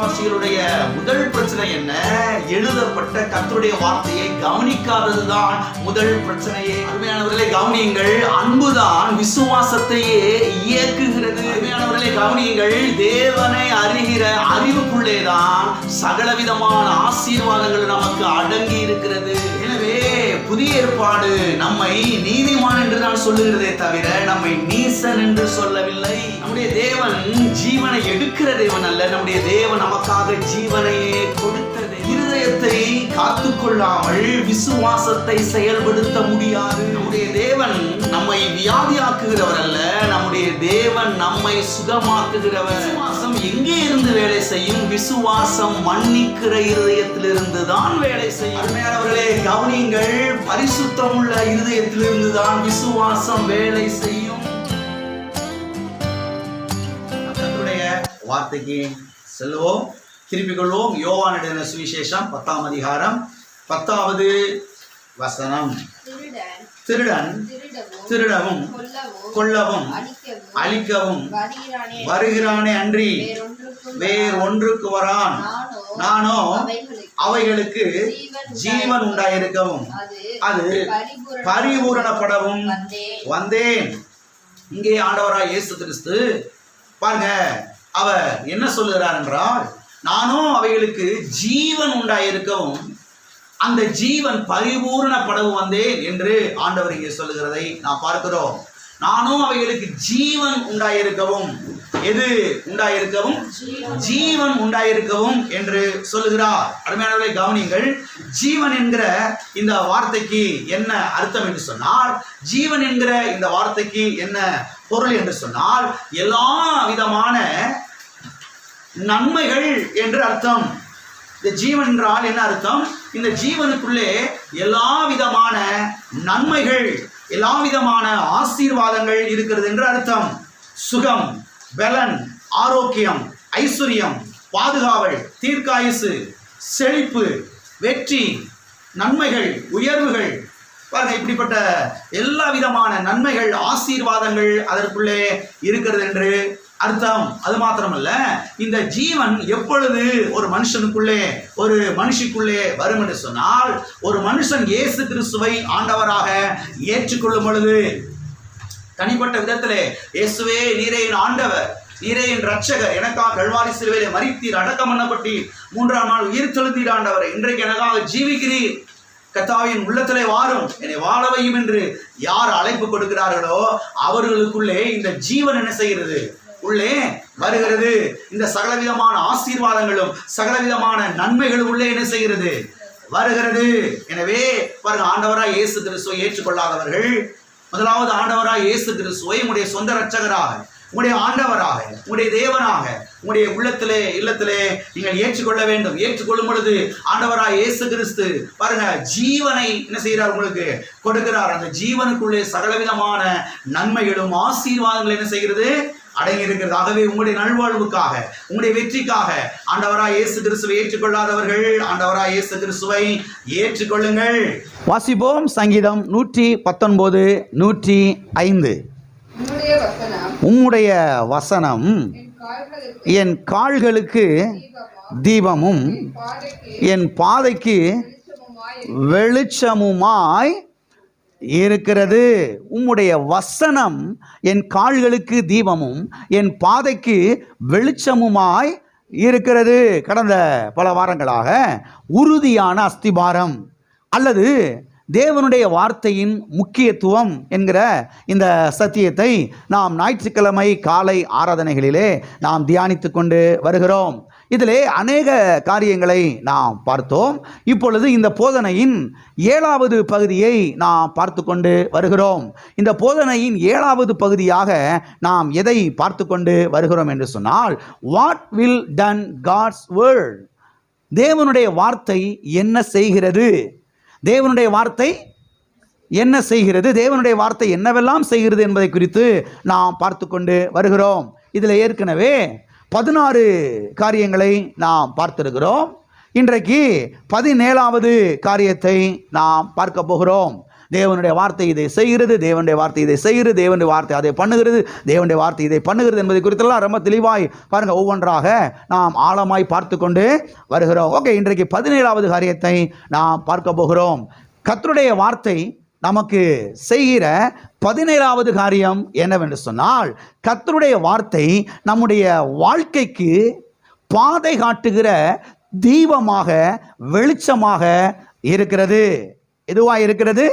விசுவாசிகளுடைய முதல் பிரச்சனை என்ன? எழுதப்பட்ட கர்த்தருடைய வார்த்தையை கவனிக்காததுதான் முதல் பிரச்சனையே. அருமையானவர்களே கவனியுங்கள், அன்புதான் விசுவாசத்தையே இயக்குகிறது. அருமையானவர்களே கவனியுங்கள், தேவனை அறிகிற அறிவுக்குள்ளேதான் சகலவிதமான ஆசீர்வாதங்கள் நமக்கு அடங்கி இருக்கிறது. எனவே புதிய ஏற்பாடு நம்மை நீதிமான் என்று தான் சொல்லுகிறதே தவிர நம்மை நீசன் என்று சொல்லவில்லை. நம்முடைய தேவன் ஜீவனை எடுக்கிற தேவன் அல்ல, நம்முடைய தேவன் நமக்காக ஜீவனையே கொடுத்தது. இருதயத்தை காத்துக்கொள்ளாமல் விசுவாசத்தை செயல்படுத்த முடியாது. நம்முடைய தேவன் நம்மை வியாதியாக்குகிறவர் அல்ல, நம்முடைய தேவன் நம்மை சுகமாக்குகிறவர். விசுவாசம் எங்கே இருந்து வேலை செய்யும்? விசுவாசம் மன்னிக்கிற இருதயத்திலிருந்து தான் வேலை செய்யும். அருமையானவர்களே கவனியுங்கள், பரிசுத்தம் உள்ள இருதயத்திலிருந்து தான் விசுவாசம் வேலை செய்யும். கர்த்தருடைய வார்த்தைக்கு செல்வோம், திருப்பிக் கொள்வோம். யோவான் எழுதின சுவிசேஷம் 10ஆம் அதிகாரம் 10வது வசனம். திருடன் திருடவும் கொல்லவும் அழிக்கவும் வருகிறானே அன்றி வேறொன்றுக்கு வரான். நானோ அவைகளுக்கு ஜீவன் உண்டாயிருக்கவும் அது பரிபூரணப்படவும் வந்தேன். இங்கே ஆண்டவராய் இயேசு கிறிஸ்து பாருங்க, அவர் என்ன சொல்லுகிறார் என்றால், நானும் அவைகளுக்கு ஜீவன் உண்டாயிருக்கவும் அந்த ஜீவன் பரிபூரணப்படவும் வந்தேன் என்று ஆண்டவர் இங்கே சொல்லுகிறதை நாம் பார்க்கிறோம். நானும் அவைகளுக்கு ஜீவன் உண்டாயிருக்கவும், எது உண்டாயிருக்கவும்? ஜீவன் உண்டாயிருக்கவும் என்று சொல்லுகிறார். அருமையானவர்களை கவனிங்கள், ஜீவன் என்கிற இந்த வார்த்தைக்கு என்ன அர்த்தம் என்று சொன்னால், ஜீவன் என்கிற இந்த வார்த்தைக்கு என்ன பொருள் என்று சொன்னால், எல்லா விதமான நன்மைகள் என்று அர்த்தம். இந்த ஜீவன் என்றால் என்ன அர்த்தம்? இந்த ஜீவனுக்குள்ளே எல்லா விதமான நன்மைகள், எல்லா விதமான ஆசீர்வாதங்கள் இருக்கிறது என்று அர்த்தம். சுகம், பலன், ஆரோக்கியம், ஐஸ்வர்யம், பாதுகாவல், தீர்க்காயுசு, செழிப்பு, வெற்றி, நன்மைகள், உயர்வுகள், பாருங்க இப்படிப்பட்ட எல்லா விதமான நன்மைகள், ஆசீர்வாதங்கள் அதற்குள்ளே இருக்கிறது என்று அர்த்தம். அது மாத்திரமல்ல, இந்த ஜீவன் எப்பொழுது ஒரு மனுஷனுக்குள்ளே, ஒரு மனுஷிக்குள்ளே வரும் என்று சொன்னால், ஒரு மனுஷன் இயேசு கிறிஸ்துவை ஆண்டவராக ஏற்றுக்கொள்ளும் பொழுது, தனிப்பட்ட விதத்திலே இயேசுவே நீரே என் ஆண்டவர், நீரே என் ரட்சகர், எனக்காக கல்வாரி சிலுவையிலே மரித்தீர், அடக்கம் பண்ணப்பட்டீர், 3ஆம் நாள் உயிர் தெழுந்தீர் ஆண்டவர், இன்றைக்கு எனக்காக ஜீவிக்கிறீர், கர்த்தாவின் உள்ளத்திலே வாரும், என்னை வாழ வையும் என்று யார் அழைப்பு கொடுக்கிறார்களோ அவர்களுக்குள்ளே இந்த ஜீவன் என்ன செய்கிறது? உள்ளே வருகிறது. இந்த சகலவிதமான ஆசீர்வாதங்களும் சகலவிதமான நன்மைகளும் உள்ளே என்ன செய்கிறது? வருகிறது. எனவே பாருங்க, ஆண்டவராய் இயேசு கிறிஸ்துவை ஏற்றுக்கொள்ளாதவர்கள் முதலாவது ஆண்டவராய் இயேசு கிறிஸ்துவை உங்களுடைய சொந்த ரட்சகராக, உங்களுடைய ஆண்டவராக, உங்களுடைய தேவனாக உங்களுடைய உள்ளத்திலே இல்லத்திலே நீங்கள் ஏற்றுக்கொள்ள வேண்டும். ஏற்றுக்கொள்ளும் பொழுது ஆண்டவராய் இயேசு கிறிஸ்து பாருங்க ஜீவனை என்ன செய்கிறார்? உங்களுக்கு கொடுக்கிறார். அந்த ஜீவனுக்குள்ளே சகலவிதமான நன்மைகளும் ஆசீர்வாதங்கள் என்ன செய்கிறது? அடங்கி இருக்கிறது. ஆகவே உங்களுடைய நல்வாழ்வுக்காக, உங்களுடைய வெற்றிக்காக ஆண்டவராய் இயேசு கிறிஸ்துவை ஏற்றுக்கொள்ளாதவர்கள் ஆண்டவராய் இயேசு கிறிஸ்துவை ஏற்றுக்கொள்ளுங்கள். வாசிப்போம். சங்கீதம் 119 105. உம்முடைய வசனம் என் கால்களுக்கு தீபமும் என் பாதைக்கு வெளிச்சமுமாய் இருக்கிறது. உம்முடைய வசனம் என் கால்களுக்கு தீபமும் என் பாதைக்கு வெளிச்சமுமாய் இருக்கிறது. கடந்த பல வாரங்களாக உறுதியான அஸ்திபாரம் அல்லது தேவனுடைய வார்த்தையின் முக்கியத்துவம் என்கிற இந்த சத்தியத்தை நாம் ஞாயிற்றுக்கிழமை காலை ஆராதனைகளிலே நாம் தியானித்து கொண்டு வருகிறோம். இதிலே அநேக காரியங்களை நாம் பார்த்தோம். இப்பொழுது இந்த போதனையின் 7வது பகுதியை நாம் பார்த்து கொண்டு வருகிறோம். இந்த போதனையின் 7வது பகுதியாக நாம் எதை பார்த்து கொண்டு வருகிறோம் என்று சொன்னால், what will done God's word, தேவனுடைய வார்த்தை என்ன செய்கிறது, தேவனுடைய வார்த்தை என்ன செய்கிறது, தேவனுடைய வார்த்தை என்னவெல்லாம் செய்கிறது என்பதை குறித்து நாம் பார்த்து கொண்டு வருகிறோம். இதில் ஏற்கனவே 16 காரியங்களை நாம் பார்த்திருக்கிறோம். இன்றைக்கு 17வது காரியத்தை நாம் பார்க்க போகிறோம். தேவனுடைய வார்த்தை இதை செய்கிறது, தேவனுடைய வார்த்தை இதை செய்கிறது, தேவனுடைய வார்த்தை அதை பண்ணுகிறது, தேவனுடைய வார்த்தை இதை பண்ணுகிறது என்பதை குறித்தெல்லாம் ரொம்ப தெளிவாய் பாருங்கள் ஒவ்வொன்றாக நாம் ஆழமாய் பார்த்து கொண்டு வருகிறோம். ஓகே, இன்றைக்கு 17வது காரியத்தை நாம் பார்க்க போகிறோம். கர்த்தருடைய வார்த்தை நமக்கு செய்கிற 17வது காரியம் என்னவென்று சொன்னால், கர்த்தருடைய வார்த்தை நம்முடைய வாழ்க்கைக்கு பாதை காட்டுகிற தீபமாக வெளிச்சமாக இருக்கிறது. எதுவாக இருக்கிறது?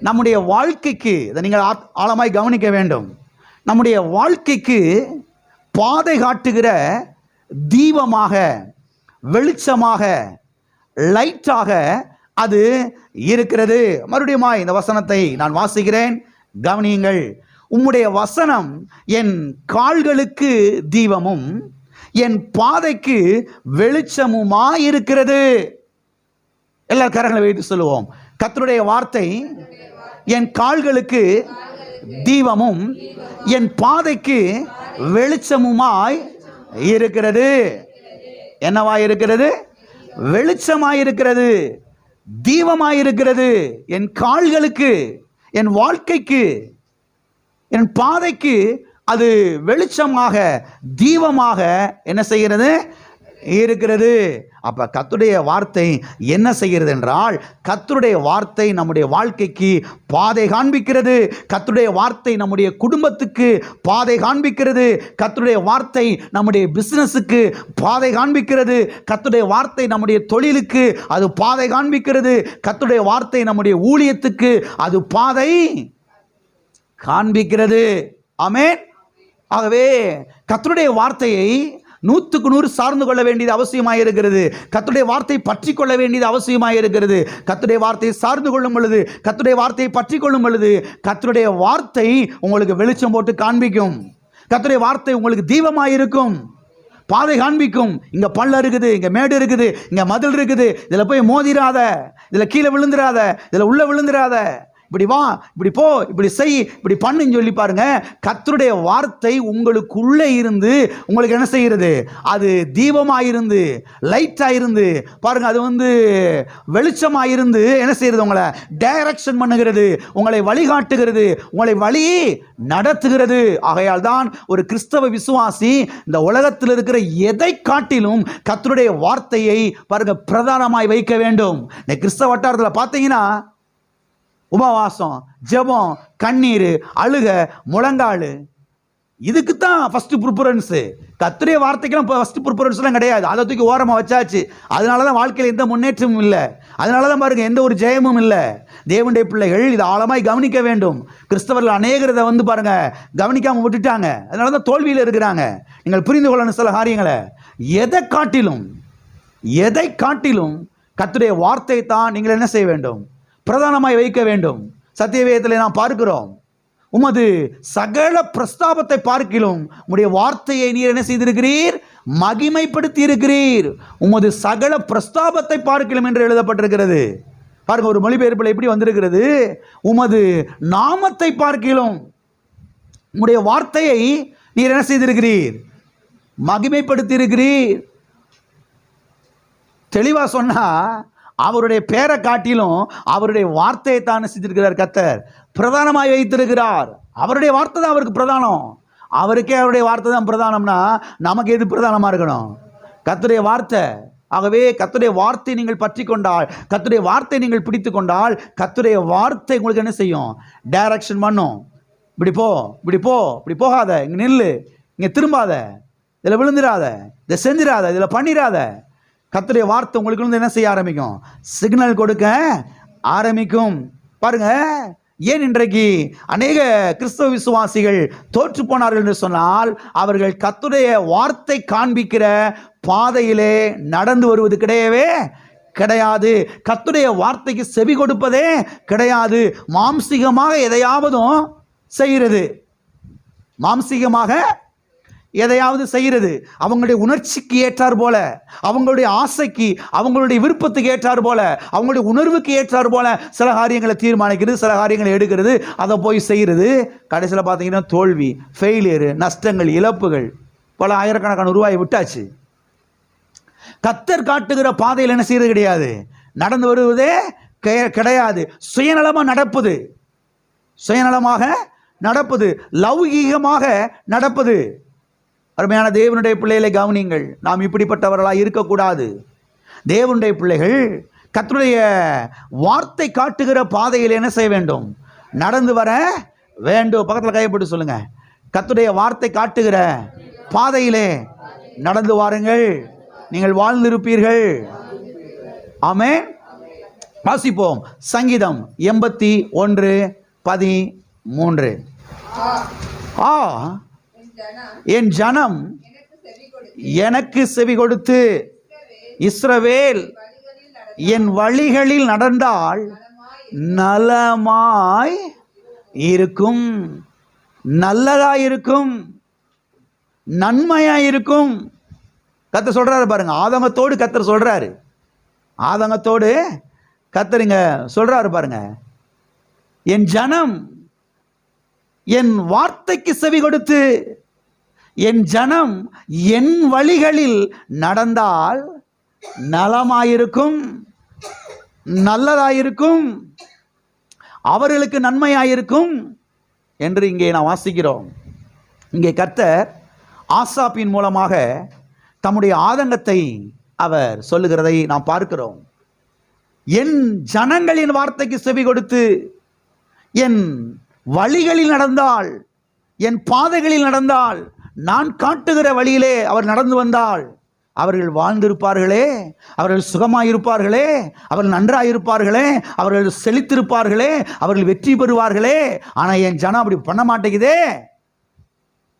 நம்முடைய வாழ்க்கைக்கு, இதை நீங்கள் ஆழமாய் கவனிக்க வேண்டும், நம்முடைய வாழ்க்கைக்கு பாதை காட்டுகிற தீபமாக வெளிச்சமாக லைட்டாக அது இருக்கிறது. மறுபடியும் இந்த வசனத்தை நான் வாசிக்கிறேன், கவனியுங்கள். உம்முடைய வசனம் என் கால்களுக்கு தீபமும் என் பாதைக்கு வெளிச்சமுமாயிருக்கிறது. எல்லா கரங்களை வைத்து சொல்லுவோம். கர்த்தருடைய வார்த்தை என் கால்களுக்கு தீபமும் என் பாதைக்கு வெளிச்சமுமாய் இருக்கிறது. என்னவாய் இருக்கிறது? வெளிச்சமாய் இருக்கிறது, தீபமாயிருக்கிறது. என் கால்களுக்கு, என் வாழ்க்கைக்கு, என் பாதைக்கு அது வெளிச்சமாக தீபமாக என்ன செய்கிறது? இருக்கிறது. அப்ப கர்த்தருடைய வார்த்தை என்ன செய்கிறது என்றால், கர்த்தருடைய வார்த்தை நம்முடைய வாழ்க்கைக்கு பாதை காண்பிக்கிறது. கர்த்தருடைய வார்த்தை நம்முடைய குடும்பத்துக்கு பாதை காண்பிக்கிறது. கர்த்தருடைய வார்த்தை நம்முடைய பிசினஸுக்கு பாதை காண்பிக்கிறது. கர்த்தருடைய வார்த்தை நம்முடைய தொழிலுக்கு அது பாதை காண்பிக்கிறது. கர்த்தருடைய வார்த்தை நம்முடைய ஊழியத்துக்கு அது பாதை காண்பிக்கிறது. ஆமென். ஆகவே கர்த்தருடைய வார்த்தையை 100க்கு 100 சார்ந்து கொள்ள வேண்டியது அவசியமாக இருக்கிறது. கர்த்தருடைய வார்த்தை பற்றி கொள்ள வேண்டியது அவசியமாக இருக்கிறது. கர்த்தருடைய வார்த்தையை சார்ந்து கொள்ளும் பொழுது, கர்த்தருடைய வார்த்தையை பற்றி கொள்ளும் பொழுது, கர்த்தருடைய வார்த்தை உங்களுக்கு வெளிச்சம் போட்டு காண்பிக்கும். கர்த்தருடைய வார்த்தை உங்களுக்கு தீபமாக இருக்கும், பாதை காண்பிக்கும். இங்கே பள்ளம் இருக்குது, இங்கே மேடு இருக்குது, இங்கே மதில் இருக்குது, இதில் போய் மோதிராத, இதில் கீழே விழுந்துடாத, இதில் உள்ள விழுந்துடாத, இப்படி வா, இப்படி போ, இப்படி செய், இப்படி பண்ணுன்னு சொல்லி பாருங்க. கர்த்தருடைய வார்த்தை உங்களுக்குள்ளே இருந்து உங்களுக்கு என்ன செய்கிறது? அது தீபமாயிருந்து, லைட்டாயிருந்து பாருங்க, அது வெளிச்சமாயிருந்து என்ன செய்கிறது? உங்களை டைரக்ஷன் பண்ணுகிறது, உங்களை வழிகாட்டுகிறது, உங்களை வழி நடத்துகிறது. ஆகையால் தான் ஒரு கிறிஸ்தவ விசுவாசி இந்த உலகத்தில் இருக்கிற எதை காட்டிலும் கர்த்தருடைய வார்த்தையை பாருங்க பிரதானமாய் வைக்க வேண்டும். இந்த கிறிஸ்தவ வட்டாரத்தில் பார்த்தீங்கன்னா உபவாசம், ஜெபம், கண்ணீர், அழுக, முழங்கால், இதுக்கு தான் ஃபஸ்ட்டு ப்ரிஃபரன்ஸு. கர்த்தருடைய வார்த்தைக்கெல்லாம் இப்போ ஃபஸ்ட்டு ப்ரிஃபரன்ஸ்லாம் கிடையாது. அதை தூக்கி ஓரமாக வச்சாச்சு. அதனால தான் வாழ்க்கையில் எந்த முன்னேற்றமும் இல்லை. அதனால தான் பாருங்கள் எந்த ஒரு ஜெயமும் இல்லை. தேவனுடைய பிள்ளைகள் இதை ஆழமாய் கவனிக்க வேண்டும். கிறிஸ்தவர்கள் அநேகர் இதை பாருங்கள் கவனிக்காமல் விட்டுட்டாங்க. அதனால தான் தோல்வியில் இருக்கிறாங்க. நீங்கள் புரிந்து கொள்ளணும் சில காரியங்களை. எதை காட்டிலும் கர்த்தருடைய வார்த்தை தான் நீங்கள் என்ன செய்ய வேண்டும்? பிரதானமாய் வைக்க வேண்டும். சத்தியவேதத்தில் நாம் பார்க்கிறோம், உமது சகல பிரஸ்தாபத்தை பார்க்கிலும் உம்முடைய வார்த்தையை நீர் என்ன செய்திருக்கிறீர்? மகிமைப்படுத்தி இருக்கிறீர். உமது சகல பிரஸ்தாபத்தை பார்க்கிலும் என்று எழுதப்பட்டிருக்கிறது. பாருங்க, ஒரு மொழிபெயர்ப்பில் எப்படி வந்திருக்கிறது? உமது நாமத்தை பார்க்கிலும் உம்முடைய வார்த்தையை நீர் என்ன செய்திருக்கிறீர்? மகிமைப்படுத்தி இருக்கிறீர். தெளிவா சொன்னா, அவருடைய பேரை காட்டிலும் அவருடைய வார்த்தையை தான் செஞ்சிருக்கிறார். கர்த்தர் பிரதானமாய் வைத்திருக்கிறார். அவருடைய வார்த்தை தான் அவருக்கு பிரதானம். அவருக்கே அவருடைய வார்த்தை தான் பிரதானம்னா நமக்கு எது பிரதானமாக இருக்கணும்? கர்த்தருடைய வார்த்தை. ஆகவே கர்த்தருடைய வார்த்தை நீங்கள் பற்றி கொண்டால், கர்த்தருடைய வார்த்தை நீங்கள் பிடித்து கொண்டால், கர்த்தருடைய வார்த்தை உங்களுக்கு என்ன செய்யும்? டைரக்ஷன் பண்ணும். இப்படி போ, இப்படி போ, இப்படி போகாத, இங்கே நில்லு, இங்கே திரும்பாத, இதில் விழுந்துடாத, இதை செஞ்சிடாத, இதில் பண்ணிடாத. கர்த்தருடைய வார்த்தை உங்களுக்கு என்ன செய்ய ஆரம்பிக்கும்? சிக்னல் கொடுக்க ஆரம்பிக்கும். பாருங்க, ஏன் இன்றைக்கு அநேக கிறிஸ்தவ விசுவாசிகள் தோற்று போனார்கள் என்று சொன்னால், அவர்கள் கர்த்தருடைய வார்த்தை காண்பிக்கிற பாதையிலே நடந்து வருவது கிடையாது. கர்த்தருடைய வார்த்தைக்கு செவி கொடுப்பதே கிடையாது. மாம்சீகமாக எதையாவதும் செய்கிறது, மாம்சீகமாக எதையாவது செய்கிறது. அவங்களுடைய உணர்ச்சிக்கு ஏற்றார் போல, அவங்களுடைய ஆசைக்கு, அவங்களுடைய விருப்பத்துக்கு ஏற்றார் போல, அவங்களுடைய உணர்வுக்கு ஏற்றார் போல சில காரியங்களை தீர்மானிக்கிறது, சில காரியங்களை எடுக்கிறது, அதை போய் செய்கிறது. கடைசியில் பார்த்தீங்கன்னா தோல்வி, ஃபெயிலியரு, நஷ்டங்கள், இழப்புகள், பல ஆயிரக்கணக்கான ரூபாயை விட்டாச்சு. கர்த்தர் காட்டுகிற பாதையில் என்ன செய்யறது கிடையாது, நடந்து வருவதே கிடையாது. சுயநலமாக நடப்பது, சுயநலமாக நடப்பது, லௌகீகமாக நடப்பது. அருமையான தேவனுடைய பிள்ளைகளை கவனிங்கள். நாம் இப்படிப்பட்டவர்களாக இருக்கக்கூடாது. தேவனுடைய பிள்ளைகள் கர்த்தருடைய வார்த்தை காட்டுகிற பாதையில் என்ன செய்ய வேண்டும்? நடந்து வர வேண்டும். பக்கத்தில் கையப்பட்டு சொல்லுங்க, கர்த்தருடைய வார்த்தை காட்டுகிற பாதையிலே நடந்து வாருங்கள், நீங்கள் வாழ்ந்திருப்பீர்கள். ஆமென். வாசிப்போம். சங்கீதம் 81:13. என் ஜனம் எனக்கு செவி கொடுத்து, இஸ்ரவேல் என் வழிகளில் நடந்தால் நலமாய் இருக்கும், நல்லதாயிருக்கும், நன்மையாயிருக்கும். கர்த்தர் சொல்றாரு பாருங்க. ஆதங்கத்தோடு கர்த்தர் சொல்றாரு, ஆதங்கத்தோடு கர்த்தருங்க சொல்றாரு பாருங்க. என் ஜனம் என் வார்த்தைக்கு செவி கொடுத்து, என் ஜனம் என் வழிகளில் நடந்தால் நலமாயிருக்கும், நல்லதாயிருக்கும், அவர்களுக்கு நன்மையாயிருக்கும் என்று இங்கே நாம் வாசிக்கிறோம். இங்கே கர்த்தர் ஆசாப்பின் மூலமாக தம்முடைய ஆதங்கத்தை அவர் சொல்லுகிறதை நாம் பார்க்கிறோம். என் ஜனங்களின் வார்த்தைக்கு செவி கொடுத்து என் வழிகளில் நடந்தால், என் பாதைகளில் நடந்தால், நான் காட்டுகிற வழியிலே அவர் நடந்து வந்தால் அவர்கள் வாழ்ந்திருப்பார்களே, அவர்கள் சுகமாயிருப்பார்களே, அவர்கள் நன்றாயிருப்பார்களே, அவர்கள் செழித்திருப்பார்களே, அவர்கள் வெற்றி பெறுவார்களே. ஆனால் என் ஜனம் அப்படி பண்ண மாட்டேங்குதே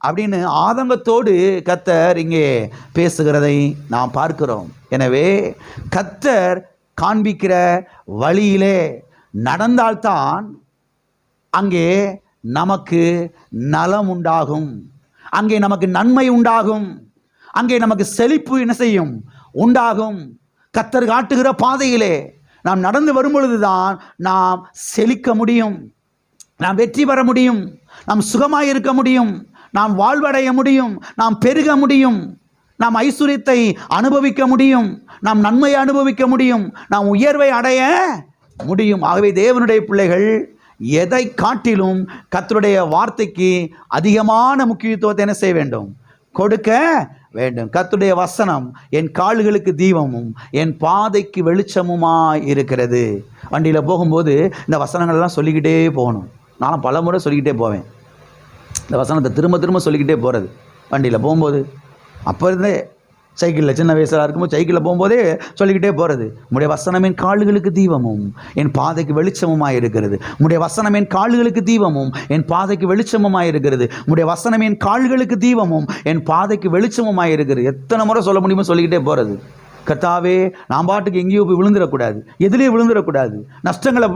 அப்படின்னு ஆதங்கத்தோடு கர்த்தர் இங்கே பேசுகிறதை நாம் பார்க்கிறோம். எனவே கர்த்தர் காண்பிக்கிற வழியிலே நடந்தால்தான் அங்கே நமக்கு நலம் உண்டாகும், அங்கே நமக்கு நன்மை உண்டாகும், அங்கே நமக்கு செழிப்பு என்ன செய்யும்? உண்டாகும். கர்த்தர் காட்டுகிற பாதையிலே நாம் நடந்து வரும் பொழுதுதான் நாம் செழிக்க முடியும், நாம் வெற்றி பெற முடியும், நாம் சுகமாய் இருக்க முடியும், நாம் வாழ்வடைய முடியும், நாம் பெருக முடியும், நாம் ஐஸ்வர்யத்தை அனுபவிக்க முடியும், நாம் நன்மையை அனுபவிக்க முடியும், நாம் உயர்வை அடைய முடியும். ஆகவே தேவனுடைய பிள்ளைகள் எதை காட்டிலும் கர்த்தருடைய வார்த்தைக்கு அதிகமான முக்கியத்துவத்தை என்ன செய்ய வேண்டும்? கொடுக்க வேண்டும். கர்த்தருடைய வசனம் என் கால்களுக்கு தீபமும் என் பாதைக்கு வெளிச்சமுமாய் இருக்கிறது. வண்டியில் போகும்போது இந்த வசனங்கள்லாம் சொல்லிக்கிட்டே போகணும். நானும் பல முறை சொல்லிக்கிட்டே போவேன். இந்த வசனத்தை திரும்ப திரும்ப சொல்லிக்கிட்டே போகிறது வண்டியில் போகும்போது. அப்போ இருந்தே சைக்கிளில் சின்ன வயசாக இருக்கும்போது சைக்கிளில் போகும்போதே சொல்லிக்கிட்டே போகிறது. உம்முடைய வசனம் என் கால்களுக்கு தீபமும் என் பாதைக்கு வெளிச்சமுமாய் இருக்கிறது. உம்முடைய வசனம் என் கால்களுக்கு தீபமும் என் பாதைக்கு வெளிச்சமுமாய் இருக்கிறது. உம்முடைய வசனம் என் கால்களுக்கு தீபமும் என் பாதைக்கு வெளிச்சமுமாய் இருக்கிறது. எத்தனை முறை சொல்ல முடியுமோ சொல்லிக்கிட்டே போகிறது. கர்த்தாவே, நான் பாட்டுக்கு எங்கேயோ போய் விழுந்துடக்கூடாது, எதுலேயும் விழுந்துடக்கூடாது, நஷ்டங்களை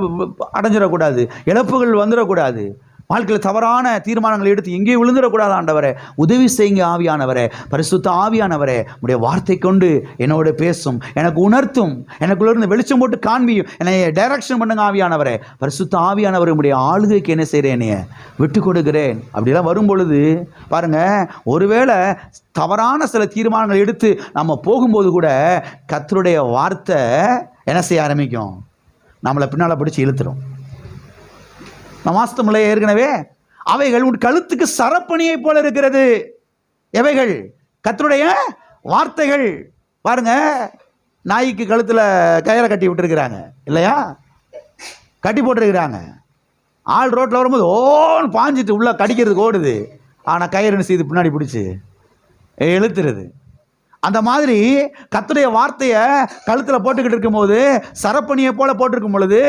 அடைஞ்சிடக்கூடாது, இழப்புகள் வந்துடக்கூடாது, வாழ்க்கையில் தவறான தீர்மானங்களை எடுத்து எங்கேயும் விழுந்துடக்கூடாது. ஆண்டவரே உதவி செய்யுங்க. ஆவியானவரே, பரிசுத்த ஆவியானவரே, உடைய வார்த்தை கொண்டு என்னோட பேசும், எனக்கு உணர்த்தும், எனக்குள்ள இருந்து வெளிச்சம் போட்டு காண்பியும், என்னை டைரக்ஷன் பண்ணுங்க ஆவியானவரே. பரிசுத்த ஆவியானவரை உடைய ஆளுகைக்கு என்ன செய்கிறேன்? என்னைய விட்டு கொடுக்கிறேன். அப்படிலாம் வரும் பொழுது பாருங்க, ஒருவேளை தவறான சில தீர்மானங்களை எடுத்து நம்ம போகும்போது கூட கர்த்தருடைய வார்த்தை என்ன செய்ய ஆரம்பிக்கும்? நம்மளை பின்னால் பிடிச்சி இழுத்துடும். நான் மாசத்தமில்லை ஏற்கனவே, அவைகள் உன் கழுத்துக்கு சரப்பணியை போல இருக்கிறது. எவைகள்? கர்த்தருடைய வார்த்தைகள். பாருங்க, நாய்க்கு கழுத்தில் கயிறை கட்டி விட்டுருக்கிறாங்க இல்லையா? கட்டி போட்டுருக்கிறாங்க. ஆள் ரோட்டில் வரும்போது ஓன்னு பாஞ்சிட்டு உள்ள கடிக்கிறதுக்கு ஓடுது. ஆனால் கயிறு செய்து பின்னாடி பிடிச்சி இழுத்துருது. அந்த மாதிரி கர்த்தருடைய வார்த்தையை கழுத்தில் போட்டுக்கிட்டு இருக்கும்போது, சரப்பணியை போல போட்டிருக்கும் பொழுது,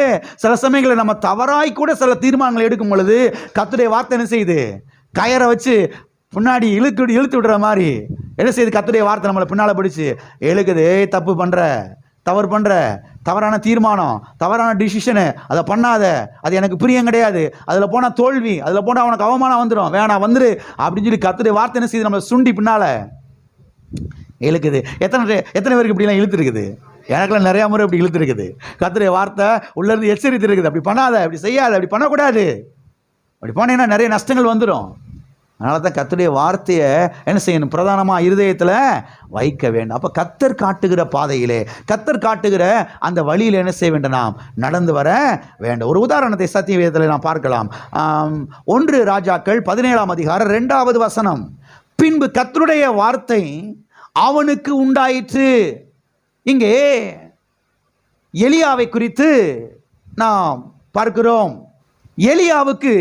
சில சமயங்களில் நம்ம தவறாய் கூட சில தீர்மானங்களை எடுக்கும் பொழுது கர்த்தருடைய வார்த்தை என்ன செய்யுது? கயரை வச்சு பின்னாடி இழுத்து விடுற மாதிரி என்ன செய்யுது? கர்த்தருடைய வார்த்தை நம்மளை பின்னால் பிடிச்சி இழுக்குது. தப்பு பண்ணுற, தவறு பண்ணுற, தவறான தீர்மானம், தவறான டிசிஷனு, அதை பண்ணாத, அது எனக்கு பிரியம் கிடையாது, அதில் போனால் தோல்வி, அதில் போனால் அவனுக்கு அவமானம் வந்துடும், வேணாம் வந்துரு அப்படின்னு சொல்லி கர்த்தருடைய வார்த்தை என்ன செய்யுது? நம்மளை சுண்டி பின்னால் இழுக்குது. எத்தனை பேருக்கு இப்படிலாம் இழுத்துருக்குது? எனக்குலாம் நிறையா முறை இப்படி இழுத்துருக்குது. கர்த்தருடைய வார்த்தை உள்ளேருந்து எச்சரித்து இருக்குது. அப்படி பண்ணாத, அப்படி செய்யாத, அப்படி பண்ணக்கூடாது, அப்படி போனீங்கன்னா நிறைய நஷ்டங்கள் வந்துடும். அதனால தான் கர்த்தருடைய வார்த்தையை என்ன செய்யணும், பிரதானமாக இருதயத்தில் வைக்க வேண்டும். அப்போ கர்த்தர் காட்டுகிற பாதையிலே, கர்த்தர் காட்டுகிற அந்த வழியில் என்ன செய்ய வேண்டும், நாம் நடந்து வர வேண்டும். ஒரு உதாரணத்தை சத்தியவேதத்தில் நாம் பார்க்கலாம். 1 ராஜாக்கள் 17ஆம் அதிகாரம் 2வது வசனம். பின்பு கர்த்தருடைய வார்த்தை அவனுக்கு உண்டாயிற்று. இங்கே எலியாவை குறித்து நாம் பார்க்கிறோம். எலியாவுக்கு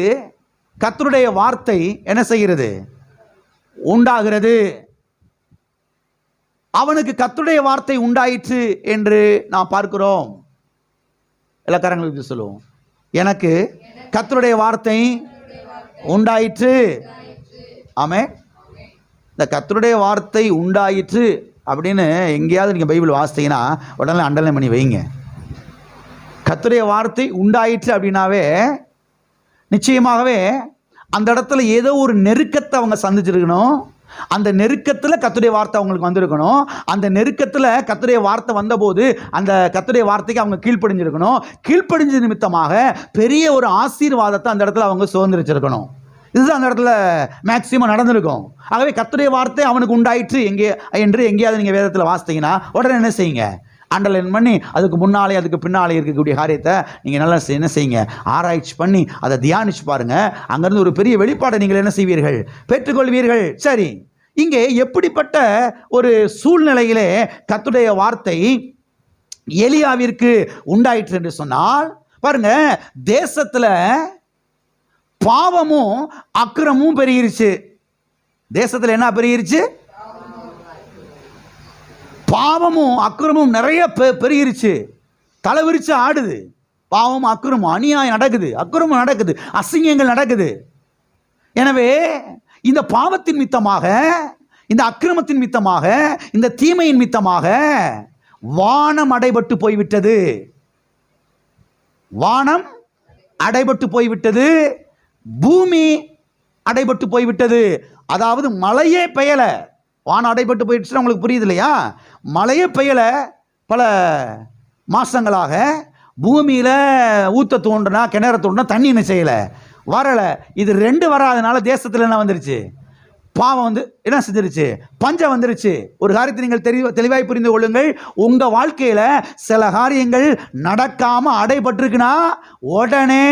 கர்த்தருடைய வார்த்தை என்ன செய்கிறது, உண்டாகிறது. அவனுக்கு கர்த்தருடைய வார்த்தை உண்டாயிற்று என்று நாம் பார்க்கிறோம். இலக்காரங்களுக்கு சொல்லுவோம், எனக்கு கர்த்தருடைய வார்த்தை உண்டாயிற்று. ஆமென். இந்த கர்த்தருடைய வார்த்தை உண்டாயிற்று அப்படின்னு எங்கேயாவது நீங்கள் பைபிள் வாசித்தீங்கன்னா உடனே அண்டர்லைன் பண்ணி வைங்க. கர்த்தருடைய வார்த்தை உண்டாயிற்று அப்படின்னாவே நிச்சயமாகவே அந்த இடத்துல ஏதோ ஒரு நெருக்கத்தை அவங்க சந்திச்சிருக்கணும். அந்த நெருக்கத்தில் கர்த்தருடைய வார்த்தை அவங்களுக்கு வந்திருக்கணும். அந்த நெருக்கத்தில் கர்த்தருடைய வார்த்தை வந்தபோது அந்த கர்த்தருடைய வார்த்தைக்கு அவங்க கீழ்ப்படிஞ்சிருக்கணும். கீழ்ப்படிஞ்ச நிமித்தமாக பெரிய ஒரு ஆசீர்வாதத்தை அந்த இடத்துல அவங்க சுதந்திரிச்சிருக்கணும். இதுதான் அந்த இடத்துல மேக்சிமம் நடந்திருக்கும். ஆகவே கர்த்தருடைய வார்த்தை அவனுக்கு உண்டாயிற்று என்று எங்கேயாவது நீங்கள் வேதத்தில் வாசித்தீங்கன்னா உடனே என்ன செய்யுங்க, அண்டர்லைன் பண்ணி அதுக்கு முன்னாலே அதுக்கு பின்னாலே இருக்கக்கூடிய காரியத்தை நீங்கள் நல்லா என்ன செய்யுங்க, ஆராய்ச்சி பண்ணி அதை தியானிச்சு பாருங்கள். அங்கேருந்து ஒரு பெரிய வெளிப்பாடை நீங்கள் என்ன செய்வீர்கள், பெற்றுக்கொள்வீர்கள். சரி, இங்கே எப்படிப்பட்ட ஒரு சூழ்நிலையிலே கர்த்தருடைய வார்த்தை எலியாவிற்கு உண்டாயிற்று என்று சொன்னால் பாருங்க, தேசத்தில் பாவமும் அக்கிரமும் பெருகிருச்சு. தேசத்தில் என்ன பெருகிருச்சு, பாவமும் அக்கிரமும் நிறைய பெருகிருச்சு. தலைவிரிச்சு ஆடுது. பாவம் அக்கிரமம் அநியாயம் நடக்குது, அக்கிரமம் நடக்குது, அசிங்கங்கள் நடக்குது. எனவே இந்த பாவத்தின் மித்தமாக, இந்த அக்கிரமத்தின் மித்தமாக, இந்த தீமையின் மித்தமாக வானம் அடைபட்டு போய்விட்டது. வானம் அடைபட்டு போய்விட்டது, பூமி அடைபட்டு போய்விட்டது. அதாவது மழையே பெய்யலை. வானம் அடைபட்டு போயிடுச்சுன்னா உங்களுக்கு புரியுது இல்லையா? மழையே பெய்யலை பல மாதங்களாக. பூமியில் ஊற்ற தோன்றுனா, கிணற தோன்றுனா தண்ணி என்ன செய்யலை, வரலை. இது ரெண்டு வராதனால தேசத்தில் என்ன வந்துருச்சு, பாவம் வந்து என்ன செஞ்சிருச்சு, பஞ்சம் வந்துருச்சு. ஒரு காரியத்தை நீங்கள் தெளிவாய் புரிந்து கொள்ளுங்கள். உங்கள் வாழ்க்கையில் சில காரியங்கள் நடக்காமல் அடைபட்டிருக்குன்னா உடனே